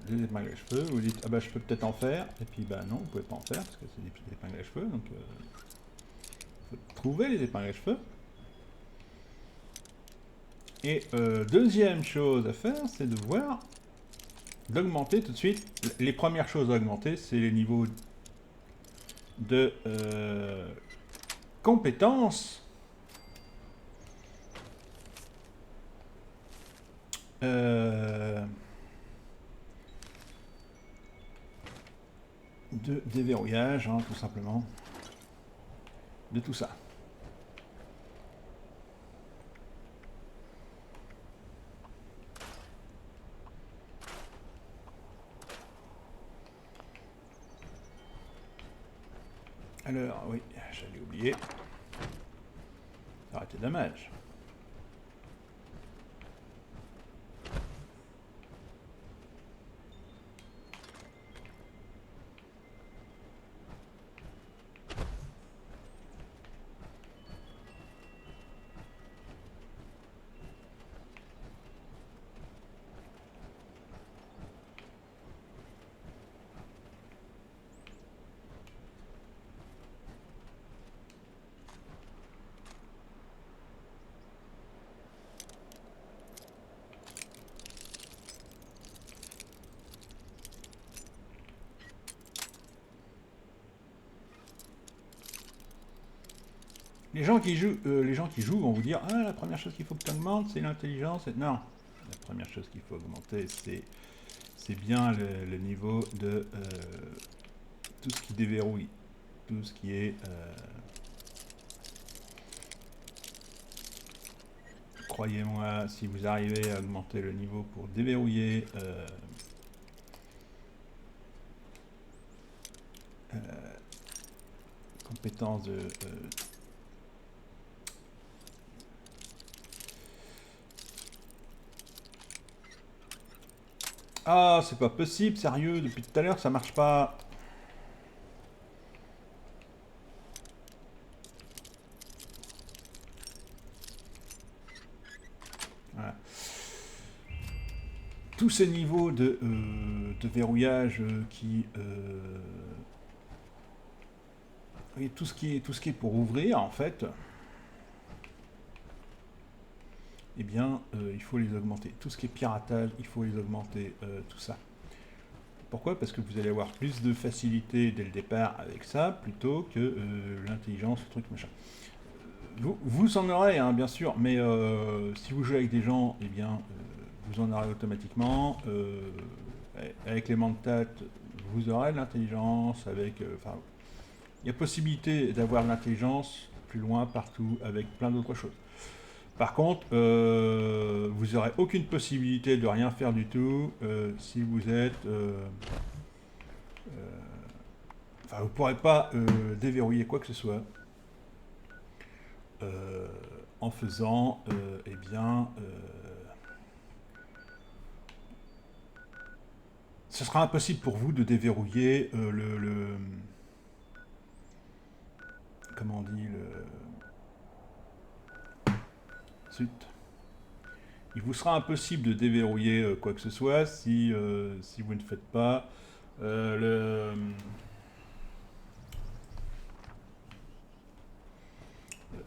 des épingles à cheveux, vous dites ah bah je peux peut-être en faire, et puis bah non, vous pouvez pas en faire parce que c'est des épingles à cheveux, donc faut trouver les épingles à cheveux. Et deuxième chose à faire, c'est de voir, d'augmenter tout de suite. Les premières choses à augmenter, c'est les niveaux de compétences. De déverrouillage, hein, tout simplement. De tout ça. Alors, oui, j'allais oublier. Ça aurait été dommage. Les gens qui jouent vont vous dire ah la première chose qu'il faut que tu augmentes c'est l'intelligence. Non, la première chose qu'il faut augmenter c'est bien le niveau de tout ce qui déverrouille, tout ce qui est croyez-moi, si vous arrivez à augmenter le niveau pour déverrouiller compétences de ah, c'est pas possible, sérieux, depuis tout à l'heure ça marche pas. Voilà. Tous ces niveaux de verrouillage qui... oui, tout ce qui est pour ouvrir, en fait, eh bien, il faut les augmenter. Tout ce qui est piratage, il faut les augmenter, tout ça. Pourquoi? Parce que vous allez avoir plus de facilité dès le départ avec ça, plutôt que l'intelligence, le truc, machin. Vous en aurez, hein, bien sûr, mais si vous jouez avec des gens, eh bien, vous en aurez automatiquement. Avec les mentats, vous aurez de l'intelligence, avec... Enfin, il y a possibilité d'avoir de l'intelligence plus loin, partout, avec plein d'autres choses. Par contre, vous n'aurez aucune possibilité de rien faire du tout si vous êtes... enfin, vous ne pourrez pas déverrouiller quoi que ce soit en faisant, eh bien... ce sera impossible pour vous de déverrouiller comment on dit Zut. Il vous sera impossible de déverrouiller quoi que ce soit si vous ne faites pas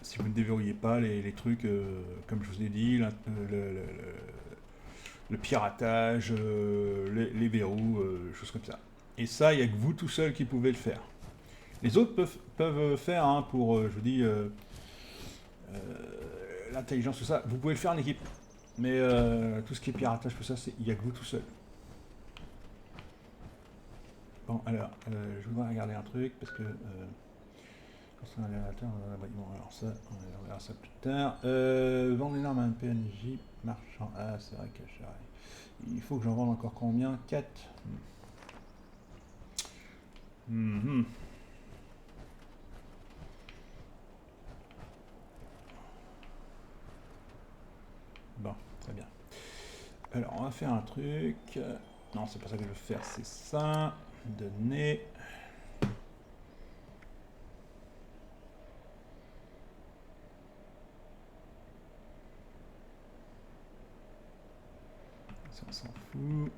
si vous ne déverrouillez pas les trucs, comme je vous ai dit, le piratage, les verrous, choses comme ça. Et ça, il n'y a que vous tout seul qui pouvez le faire. Les autres peuvent faire, hein, pour, je vous dis, l'intelligence, tout ça. Vous pouvez le faire en équipe. Mais tout ce qui est piratage, tout ça, il n'y a que vous tout seul. Bon, alors, je voudrais regarder un truc, parce que... bon, alors ça, on verra ça plus tard. Vendre une arme à un PNJ marchand. Ah, c'est vrai que il faut que j'en vende encore combien? 4. Bon, très bien. Alors, on va faire un truc. Non, c'est pas ça que je veux faire, c'est ça. Donner. Ça, on s'en fout.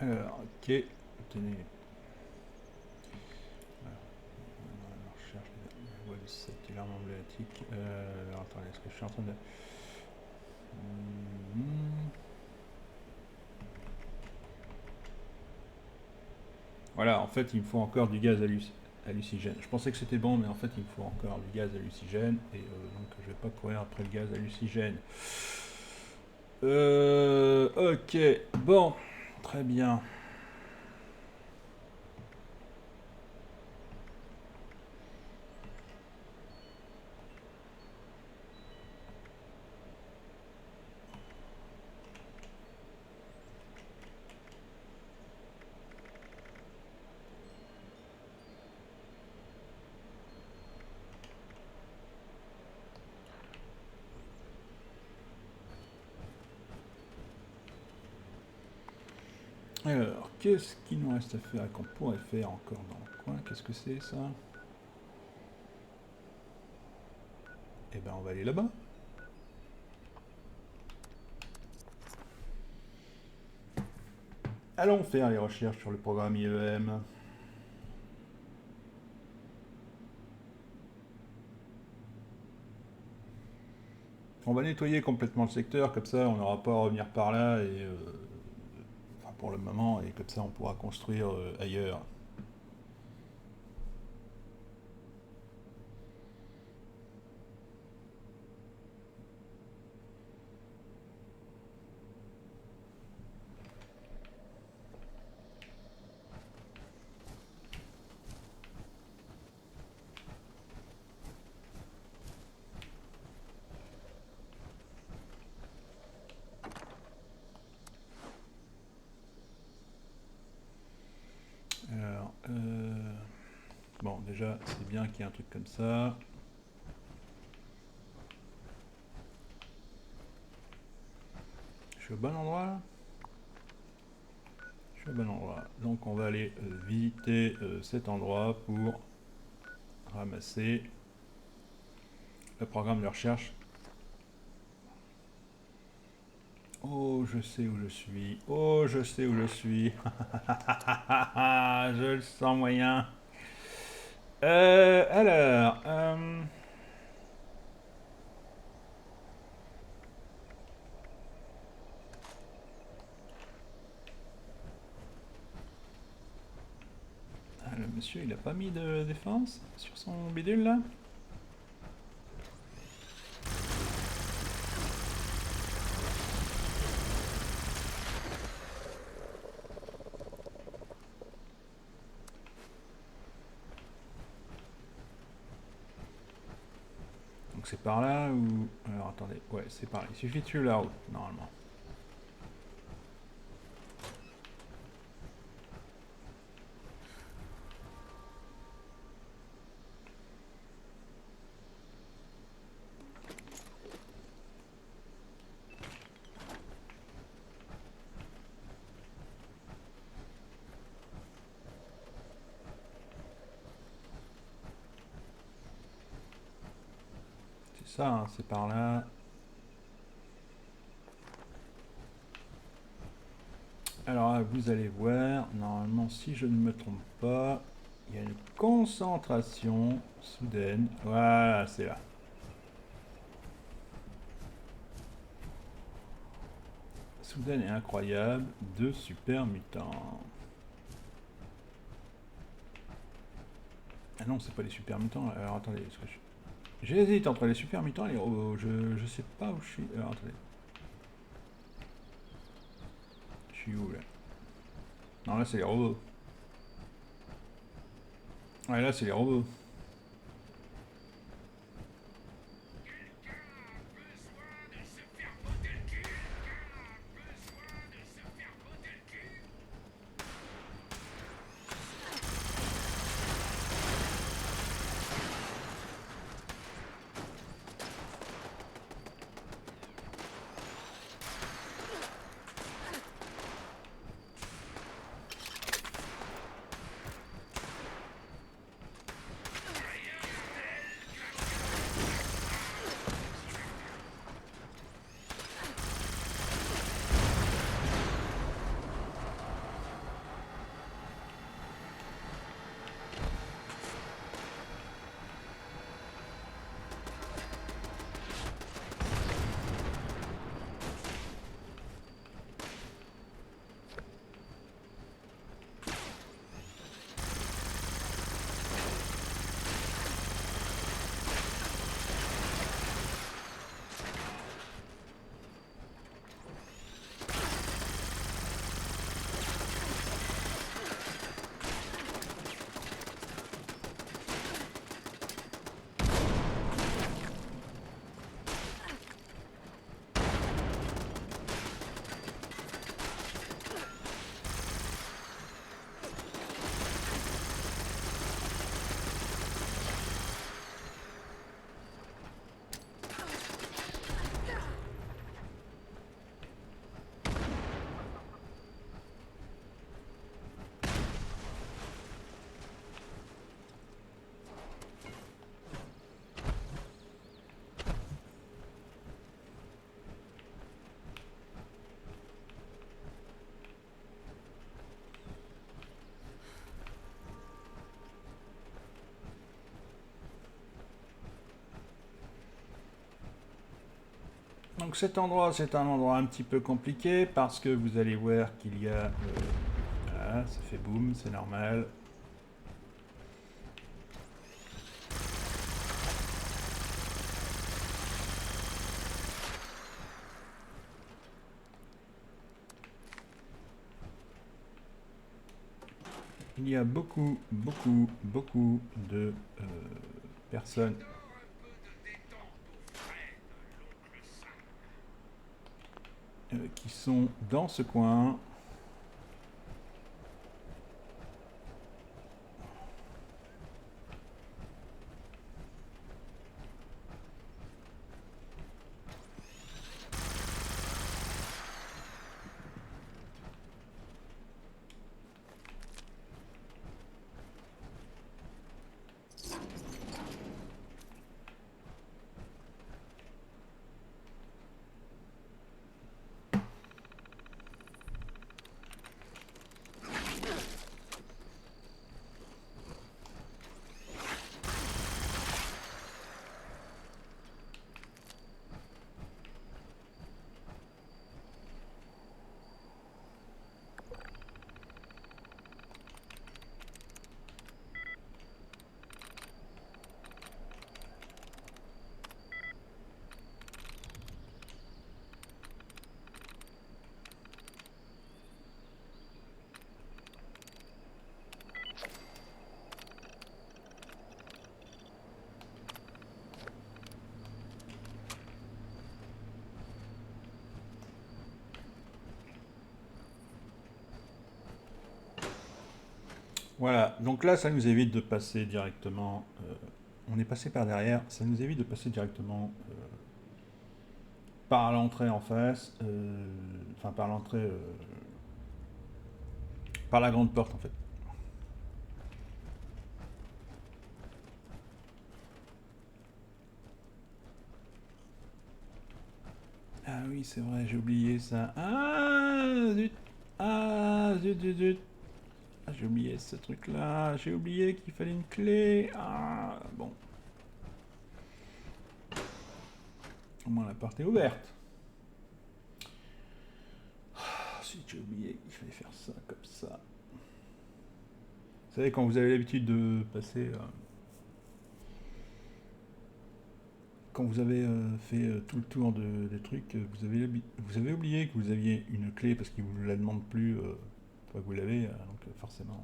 Alors, ok. Obtenez. On recherche la voie de cette l'arme emblématique. Alors, attendez, est-ce que je suis en train de... Voilà, en fait, il me faut encore du gaz hallucinogène. Je pensais que c'était bon, mais en fait, il me faut encore du gaz hallucinogène. Et donc, je vais pas courir après le gaz hallucinogène. Ok, bon. Très bien. Alors, qu'est-ce qu'il nous reste à faire et qu'on pourrait faire encore dans le coin? Qu'est-ce que c'est, ça? Eh ben, on va aller là-bas. Allons faire les recherches sur le programme IEM. On va nettoyer complètement le secteur, comme ça on n'aura pas à revenir par là, et enfin pour le moment, et comme ça on pourra construire ailleurs. Alors, bon, déjà, c'est bien qu'il y ait un truc comme ça. Je suis au bon endroit là? Je suis au bon endroit. Donc, on va aller visiter cet endroit pour ramasser le programme de recherche. Oh, je sais où je suis. Oh, je sais où je suis. Je le sens moyen. Alors, monsieur, il a pas mis de défense sur son bidule là? Donc c'est par là ou... Alors attendez, ouais c'est par là. Il suffit de suivre la route normalement. C'est ça, hein, c'est par là. Alors là, vous allez voir, normalement, si je ne me trompe pas, il y a une concentration soudaine. Voilà, c'est là. Soudaine et incroyable de super mutants. Ah non, c'est pas les super mutants. Alors attendez, est-ce que j'hésite entre les super mutants et les robots. Je sais pas où je suis. Alors attendez. Je suis où là? Non, là c'est les robots. Ouais, là c'est les robots. Donc cet endroit, c'est un endroit un petit peu compliqué parce que vous allez voir qu'il y a... voilà, ça fait boum, c'est normal. Il y a beaucoup de personnes qui sont dans ce coin. Voilà, donc là, ça nous évite de passer directement. On est passé par derrière, ça nous évite de passer directement par l'entrée en face. Enfin, par l'entrée. Par la grande porte en fait. Ah oui, c'est vrai, j'ai oublié ça. Ah zut! Ah zut, zut, zut! Ah, j'ai oublié ce truc-là. J'ai oublié qu'il fallait une clé. Ah, bon. Au moins la porte est ouverte. Ah, si j'ai oublié qu'il fallait faire ça comme ça. Vous savez, quand vous avez l'habitude de passer... quand vous avez fait tout le tour des trucs, vous avez oublié que vous aviez une clé parce qu'il ne vous la demande plus une fois que vous l'avez, donc forcément...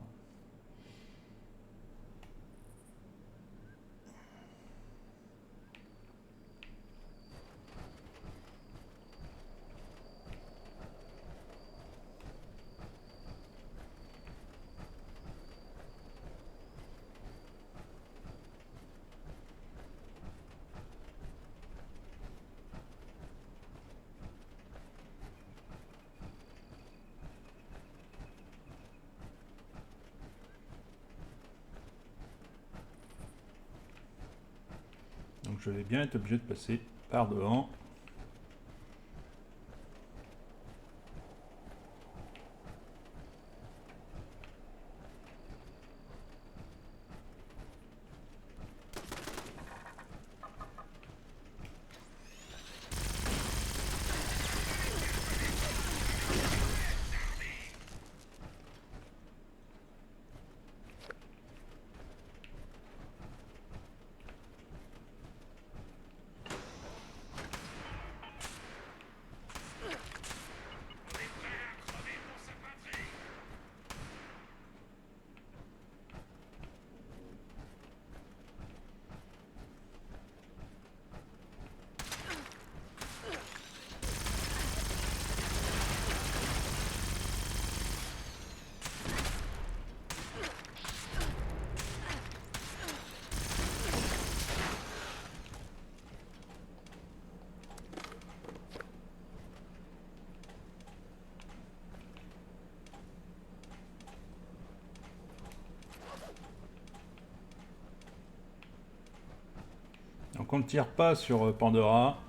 Donc je vais bien être obligé de passer par devant. Donc on ne tire pas sur Pandora.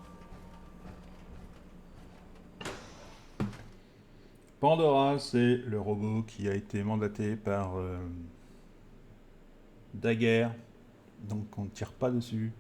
Pandora, c'est le robot qui a été mandaté par Daguerre. Donc on ne tire pas dessus.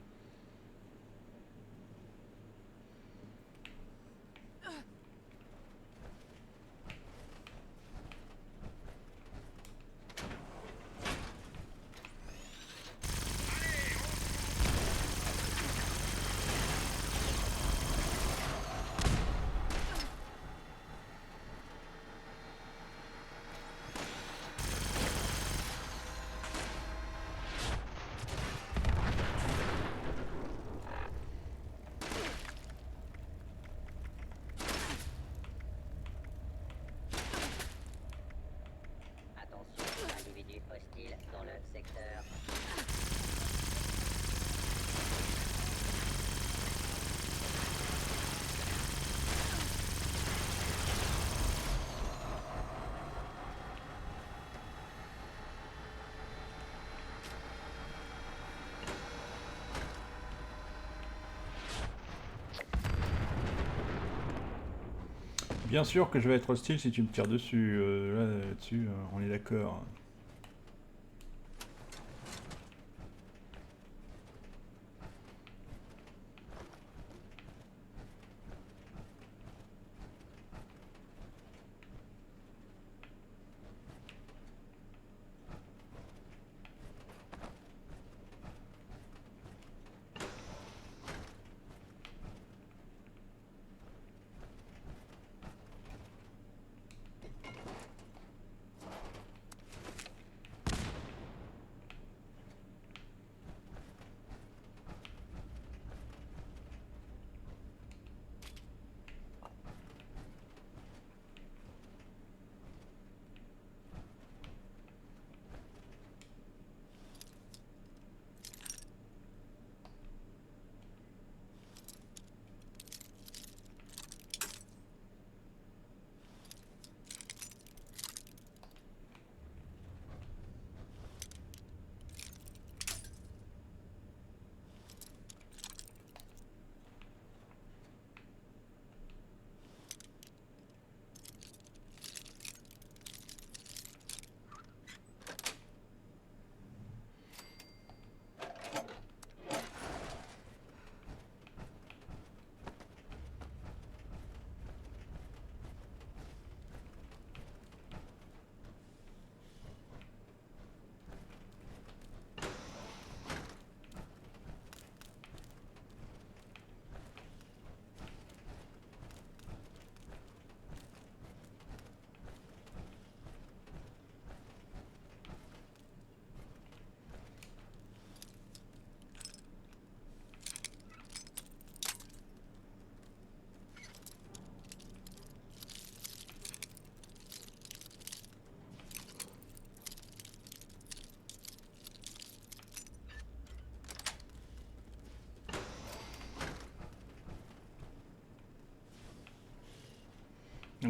Attention, individu hostile dans le secteur. Bien sûr que je vais être hostile si tu me tires dessus. Là-dessus, on est d'accord.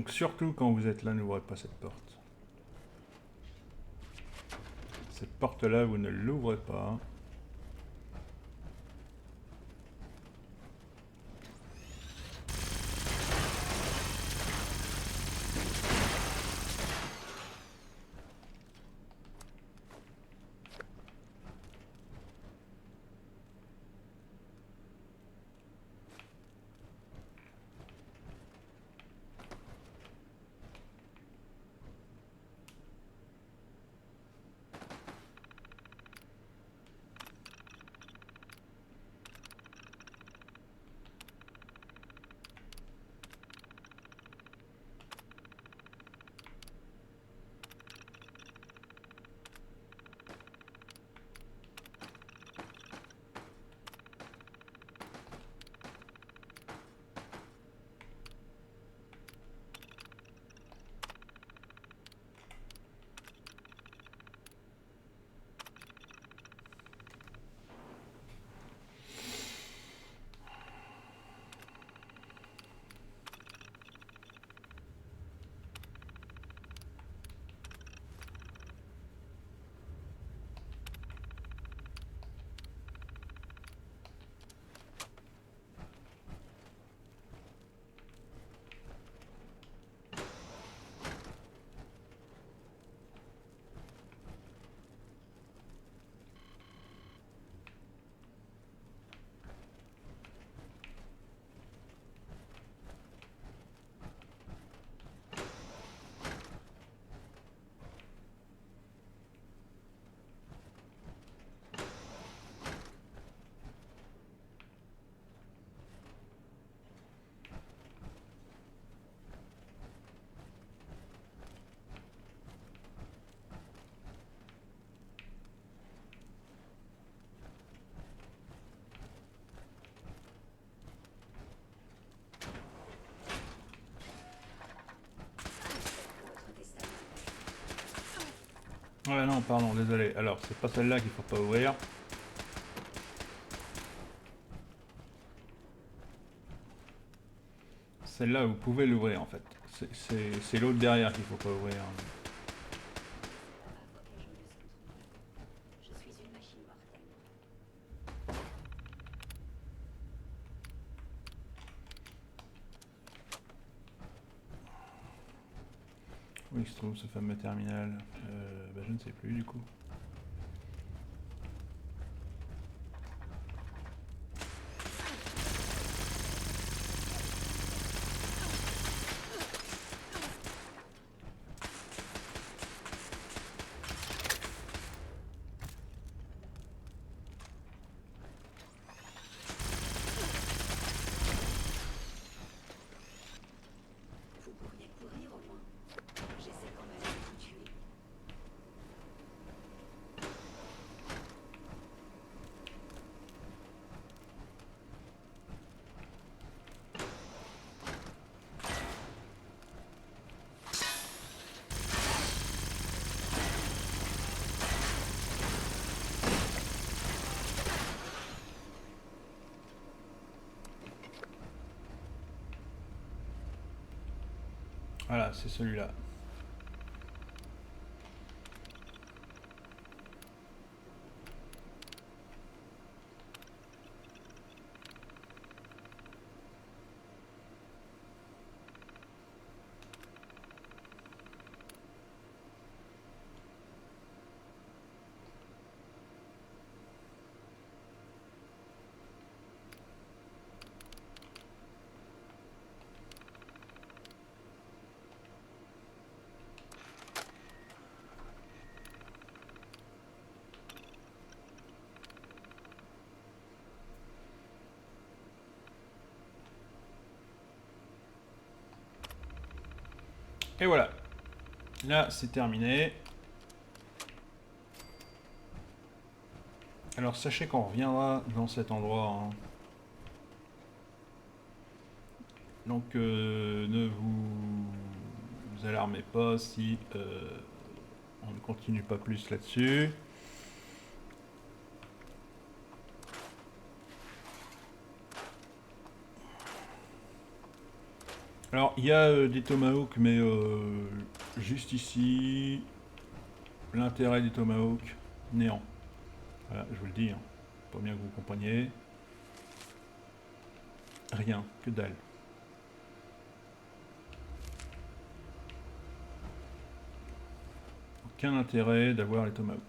Donc surtout quand vous êtes là, n'ouvrez pas cette porte. Cette porte-là, vous ne l'ouvrez pas. Ouais, non, pardon, désolé. Alors, c'est pas celle-là qu'il faut pas ouvrir. Celle-là, vous pouvez l'ouvrir en fait. C'est l'autre derrière qu'il faut pas ouvrir. Je suis une machine mortelle. Où il se trouve ce fameux terminal? Je ne sais plus du coup. Vous pourriez courir au moins. J'essaie quand même de vous tuer. Voilà, c'est celui-là. Et voilà. Là, c'est terminé. Alors, sachez qu'on reviendra dans cet endroit. Hein. Donc, ne vous alarmez pas si on ne continue pas plus là-dessus. Alors, il y a des tomahawks, mais juste ici, l'intérêt des tomahawks, néant. Voilà, je vous le dis, hein. Pas bien que vous compreniez. Rien, que dalle. Aucun intérêt d'avoir les tomahawks.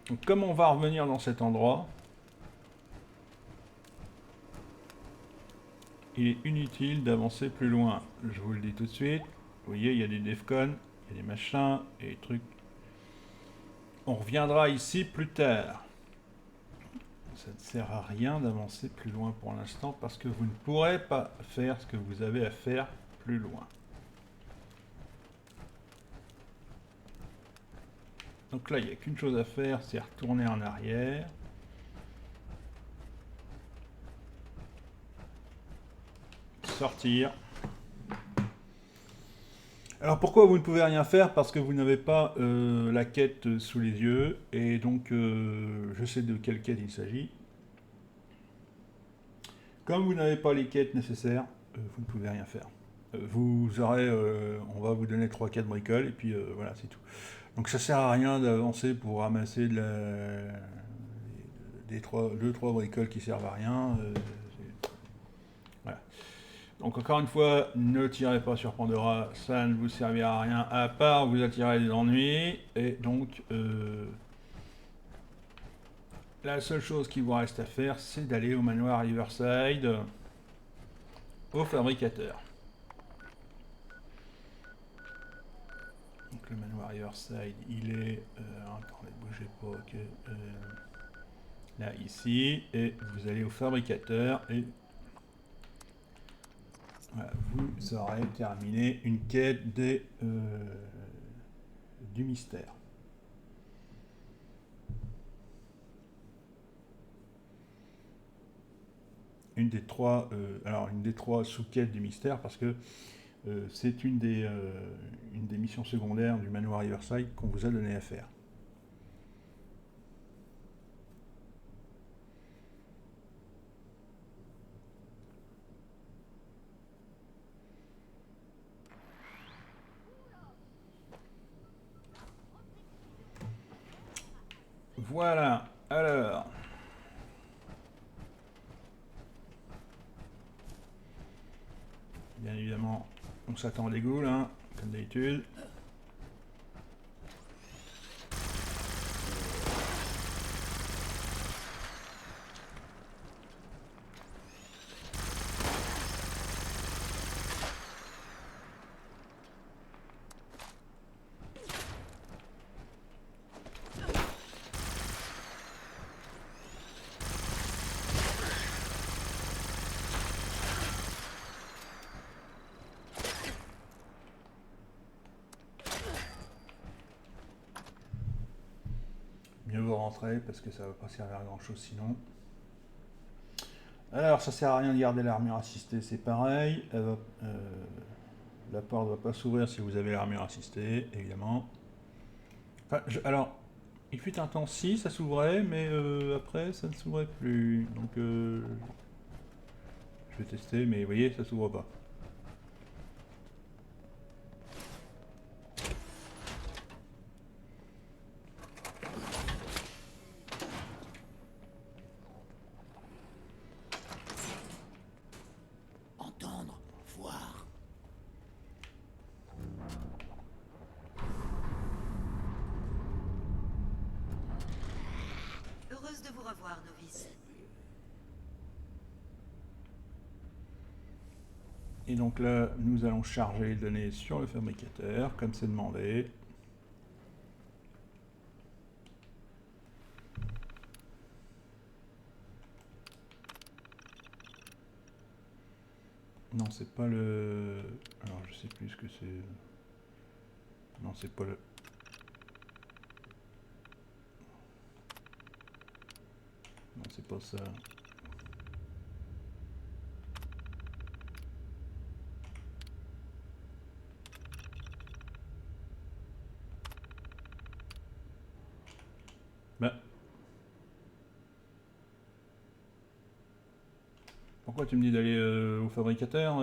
Donc, comme on va revenir dans cet endroit, il est inutile d'avancer plus loin. Je vous le dis tout de suite. Vous voyez, il y a des defcons, il y a des machins, et des trucs. On reviendra ici plus tard. Ça ne sert à rien d'avancer plus loin pour l'instant parce que vous ne pourrez pas faire ce que vous avez à faire plus loin. Donc là, il n'y a qu'une chose à faire, c'est retourner en arrière. Sortir. Alors pourquoi vous ne pouvez rien faire? Parce que vous n'avez pas la quête sous les yeux. Et donc, je sais de quelle quête il s'agit. Comme vous n'avez pas les quêtes nécessaires, vous ne pouvez rien faire. Vous aurez, on va vous donner 3-4 bricoles et puis voilà, c'est tout. Donc ça sert à rien d'avancer pour ramasser de des 2-3 bricoles qui servent à rien. Voilà. Donc encore une fois, ne tirez pas sur Pandora, ça ne vous servira à rien à part vous attirer des ennuis. Et donc, la seule chose qui vous reste à faire, c'est d'aller au manoir Riverside, au fabricateur. Donc le manoir Riverside, il est... attendez, bougez pas, ok. Là, ici, et vous allez au fabricateur, et voilà, vous aurez terminé une quête du mystère. Une des trois sous-quêtes du mystère, parce que c'est une des missions secondaires du manoir Riverside qu'on vous a donné à faire. Voilà, alors... Bien évidemment, on s'attend à des ghouls, hein, comme d'habitude. Mieux vous rentrer parce que ça va pas servir à grand chose sinon. Alors ça sert à rien de garder l'armure assistée, c'est pareil. La porte ne va pas s'ouvrir si vous avez l'armure assistée, évidemment. Enfin, alors, il fut un temps si ça s'ouvrait, mais après ça ne s'ouvrait plus. Donc je vais tester, mais vous voyez, ça s'ouvre pas. Entendre, voir. Heureuse de vous revoir, novice. Et donc là, nous allons charger les données sur le fabricateur, comme c'est demandé. Non, c'est pas le... Alors, je sais plus ce que c'est... Non, c'est pas le... Non, c'est pas ça. Pourquoi tu me dis d'aller au fabricateur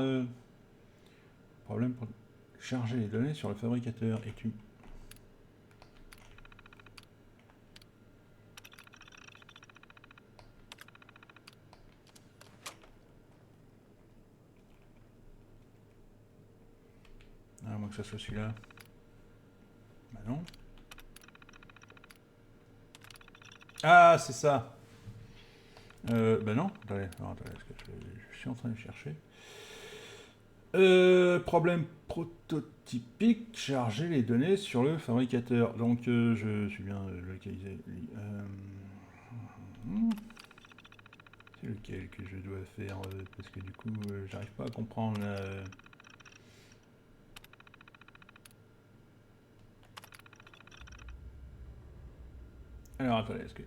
Problème pour charger les données sur le fabricateur. Et tu... Ah, moi que ça soit celui-là. Bah non. Ah, c'est ça. Bah non. Attendez, est-ce que je suis en train de chercher. Problème prototypique, charger les données sur le fabricateur. Donc je suis bien localisé. C'est lequel que je dois faire parce que du coup j'arrive pas à comprendre. Alors attendez, est-ce que...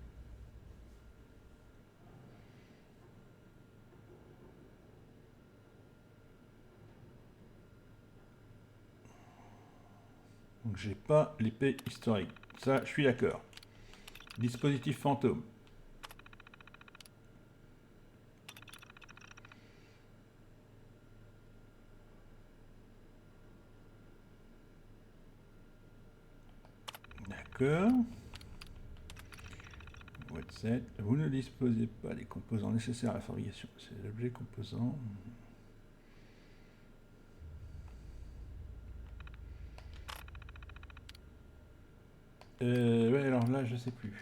Donc j'ai pas l'épée historique. Ça, je suis d'accord. Dispositif fantôme. D'accord. Boîte 7. Vous ne disposez pas des composants nécessaires à la fabrication. C'est l'objet composant. Ouais, alors là, je sais plus.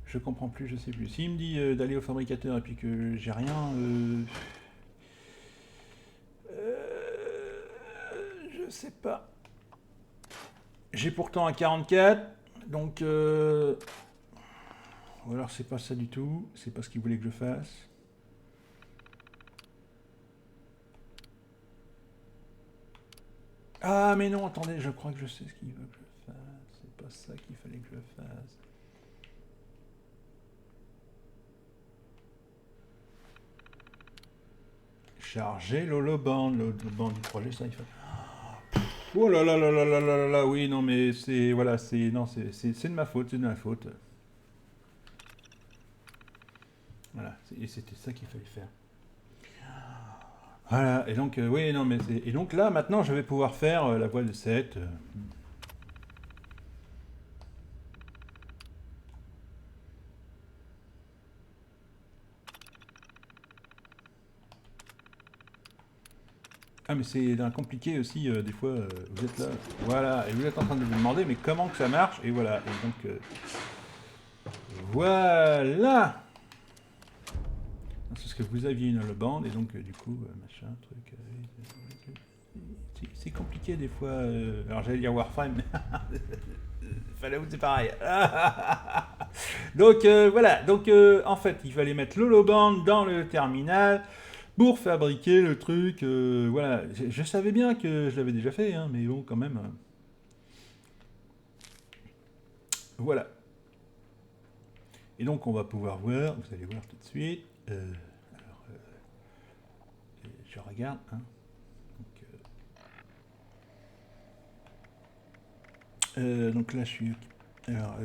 Je comprends plus, je sais plus. S'il me dit d'aller au fabricateur et puis que j'ai rien... je sais pas. J'ai pourtant un 44, donc... Ou alors c'est pas ça du tout, c'est pas ce qu'il voulait que je fasse. Ah mais non, attendez, je crois que je sais ce qu'il veut que je fasse. C'est pas ça qu'il fallait que je fasse. Charger l'holoband du projet, ça il faut... Oh là là là là là là là, oui, non mais c'est... Voilà, c'est... Non, c'est de ma faute, c'est de ma faute. Voilà, et c'était ça qu'il fallait faire. Voilà, et donc, oui, non, mais c'est... Et donc là, maintenant, je vais pouvoir faire la voie de 7. Ah, mais c'est compliqué aussi, des fois, vous êtes là, voilà, et vous êtes en train de vous demander, mais comment que ça marche? Et voilà, et donc... voilà! C'est ce que vous aviez une holoband, et donc, du coup, machin, truc... c'est compliqué des fois. Alors j'allais dire Warframe, mais Fallout c'est pareil. Donc voilà, donc en fait il fallait mettre l'holoband dans le terminal pour fabriquer le truc. Voilà, je savais bien que je l'avais déjà fait, hein, mais bon quand même. Voilà. Et donc on va pouvoir voir, vous allez voir tout de suite. Alors, je regarde. Hein. Donc là je suis... Alors,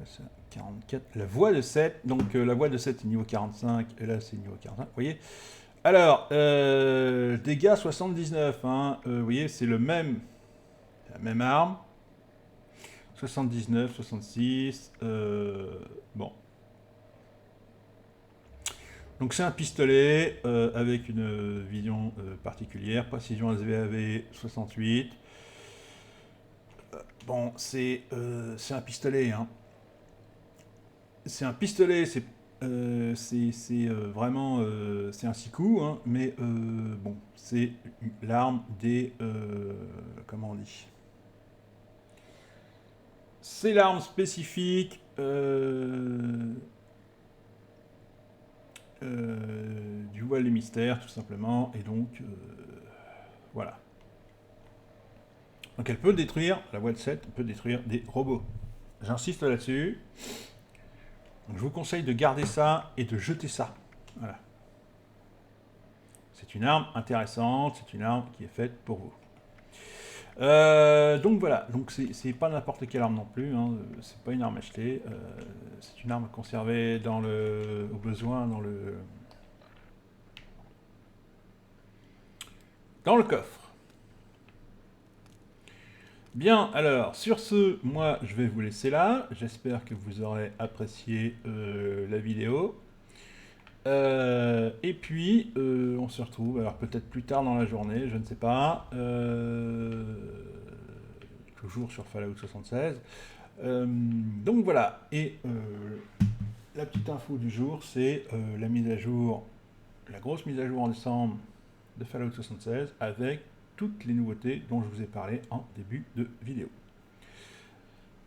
ça, 44. La voie de 7. Donc la voie de 7 est niveau 45. Et là c'est niveau 45. Vous voyez. Alors, dégâts 79. Hein, vous voyez, c'est la même arme. 79, 66. Bon. Donc c'est un pistolet avec une vision particulière. Précision SVAV 68. Bon, c'est un pistolet, hein. C'est un pistolet, c'est vraiment... c'est un 6 coups, hein, mais bon, c'est l'arme des... comment on dit? C'est l'arme spécifique du voile du mystère, tout simplement, et donc, voilà. Donc elle peut détruire, la voie de 7 peut détruire des robots. J'insiste là-dessus. Donc je vous conseille de garder ça et de jeter ça. Voilà. C'est une arme intéressante, c'est une arme qui est faite pour vous. Donc voilà, donc c'est pas n'importe quelle arme non plus, hein. C'est pas une arme achetée, c'est une arme à conserver au besoin dans le coffre. Bien, alors, sur ce, moi, je vais vous laisser là. J'espère que vous aurez apprécié la vidéo. Et puis, on se retrouve, alors peut-être plus tard dans la journée, je ne sais pas. Toujours sur Fallout 76. Donc voilà, et la petite info du jour, c'est la mise à jour, la grosse mise à jour en décembre de Fallout 76 avec toutes les nouveautés dont je vous ai parlé en début de vidéo.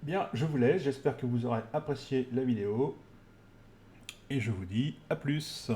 Bien, je vous laisse, j'espère que vous aurez apprécié la vidéo et je vous dis à plus.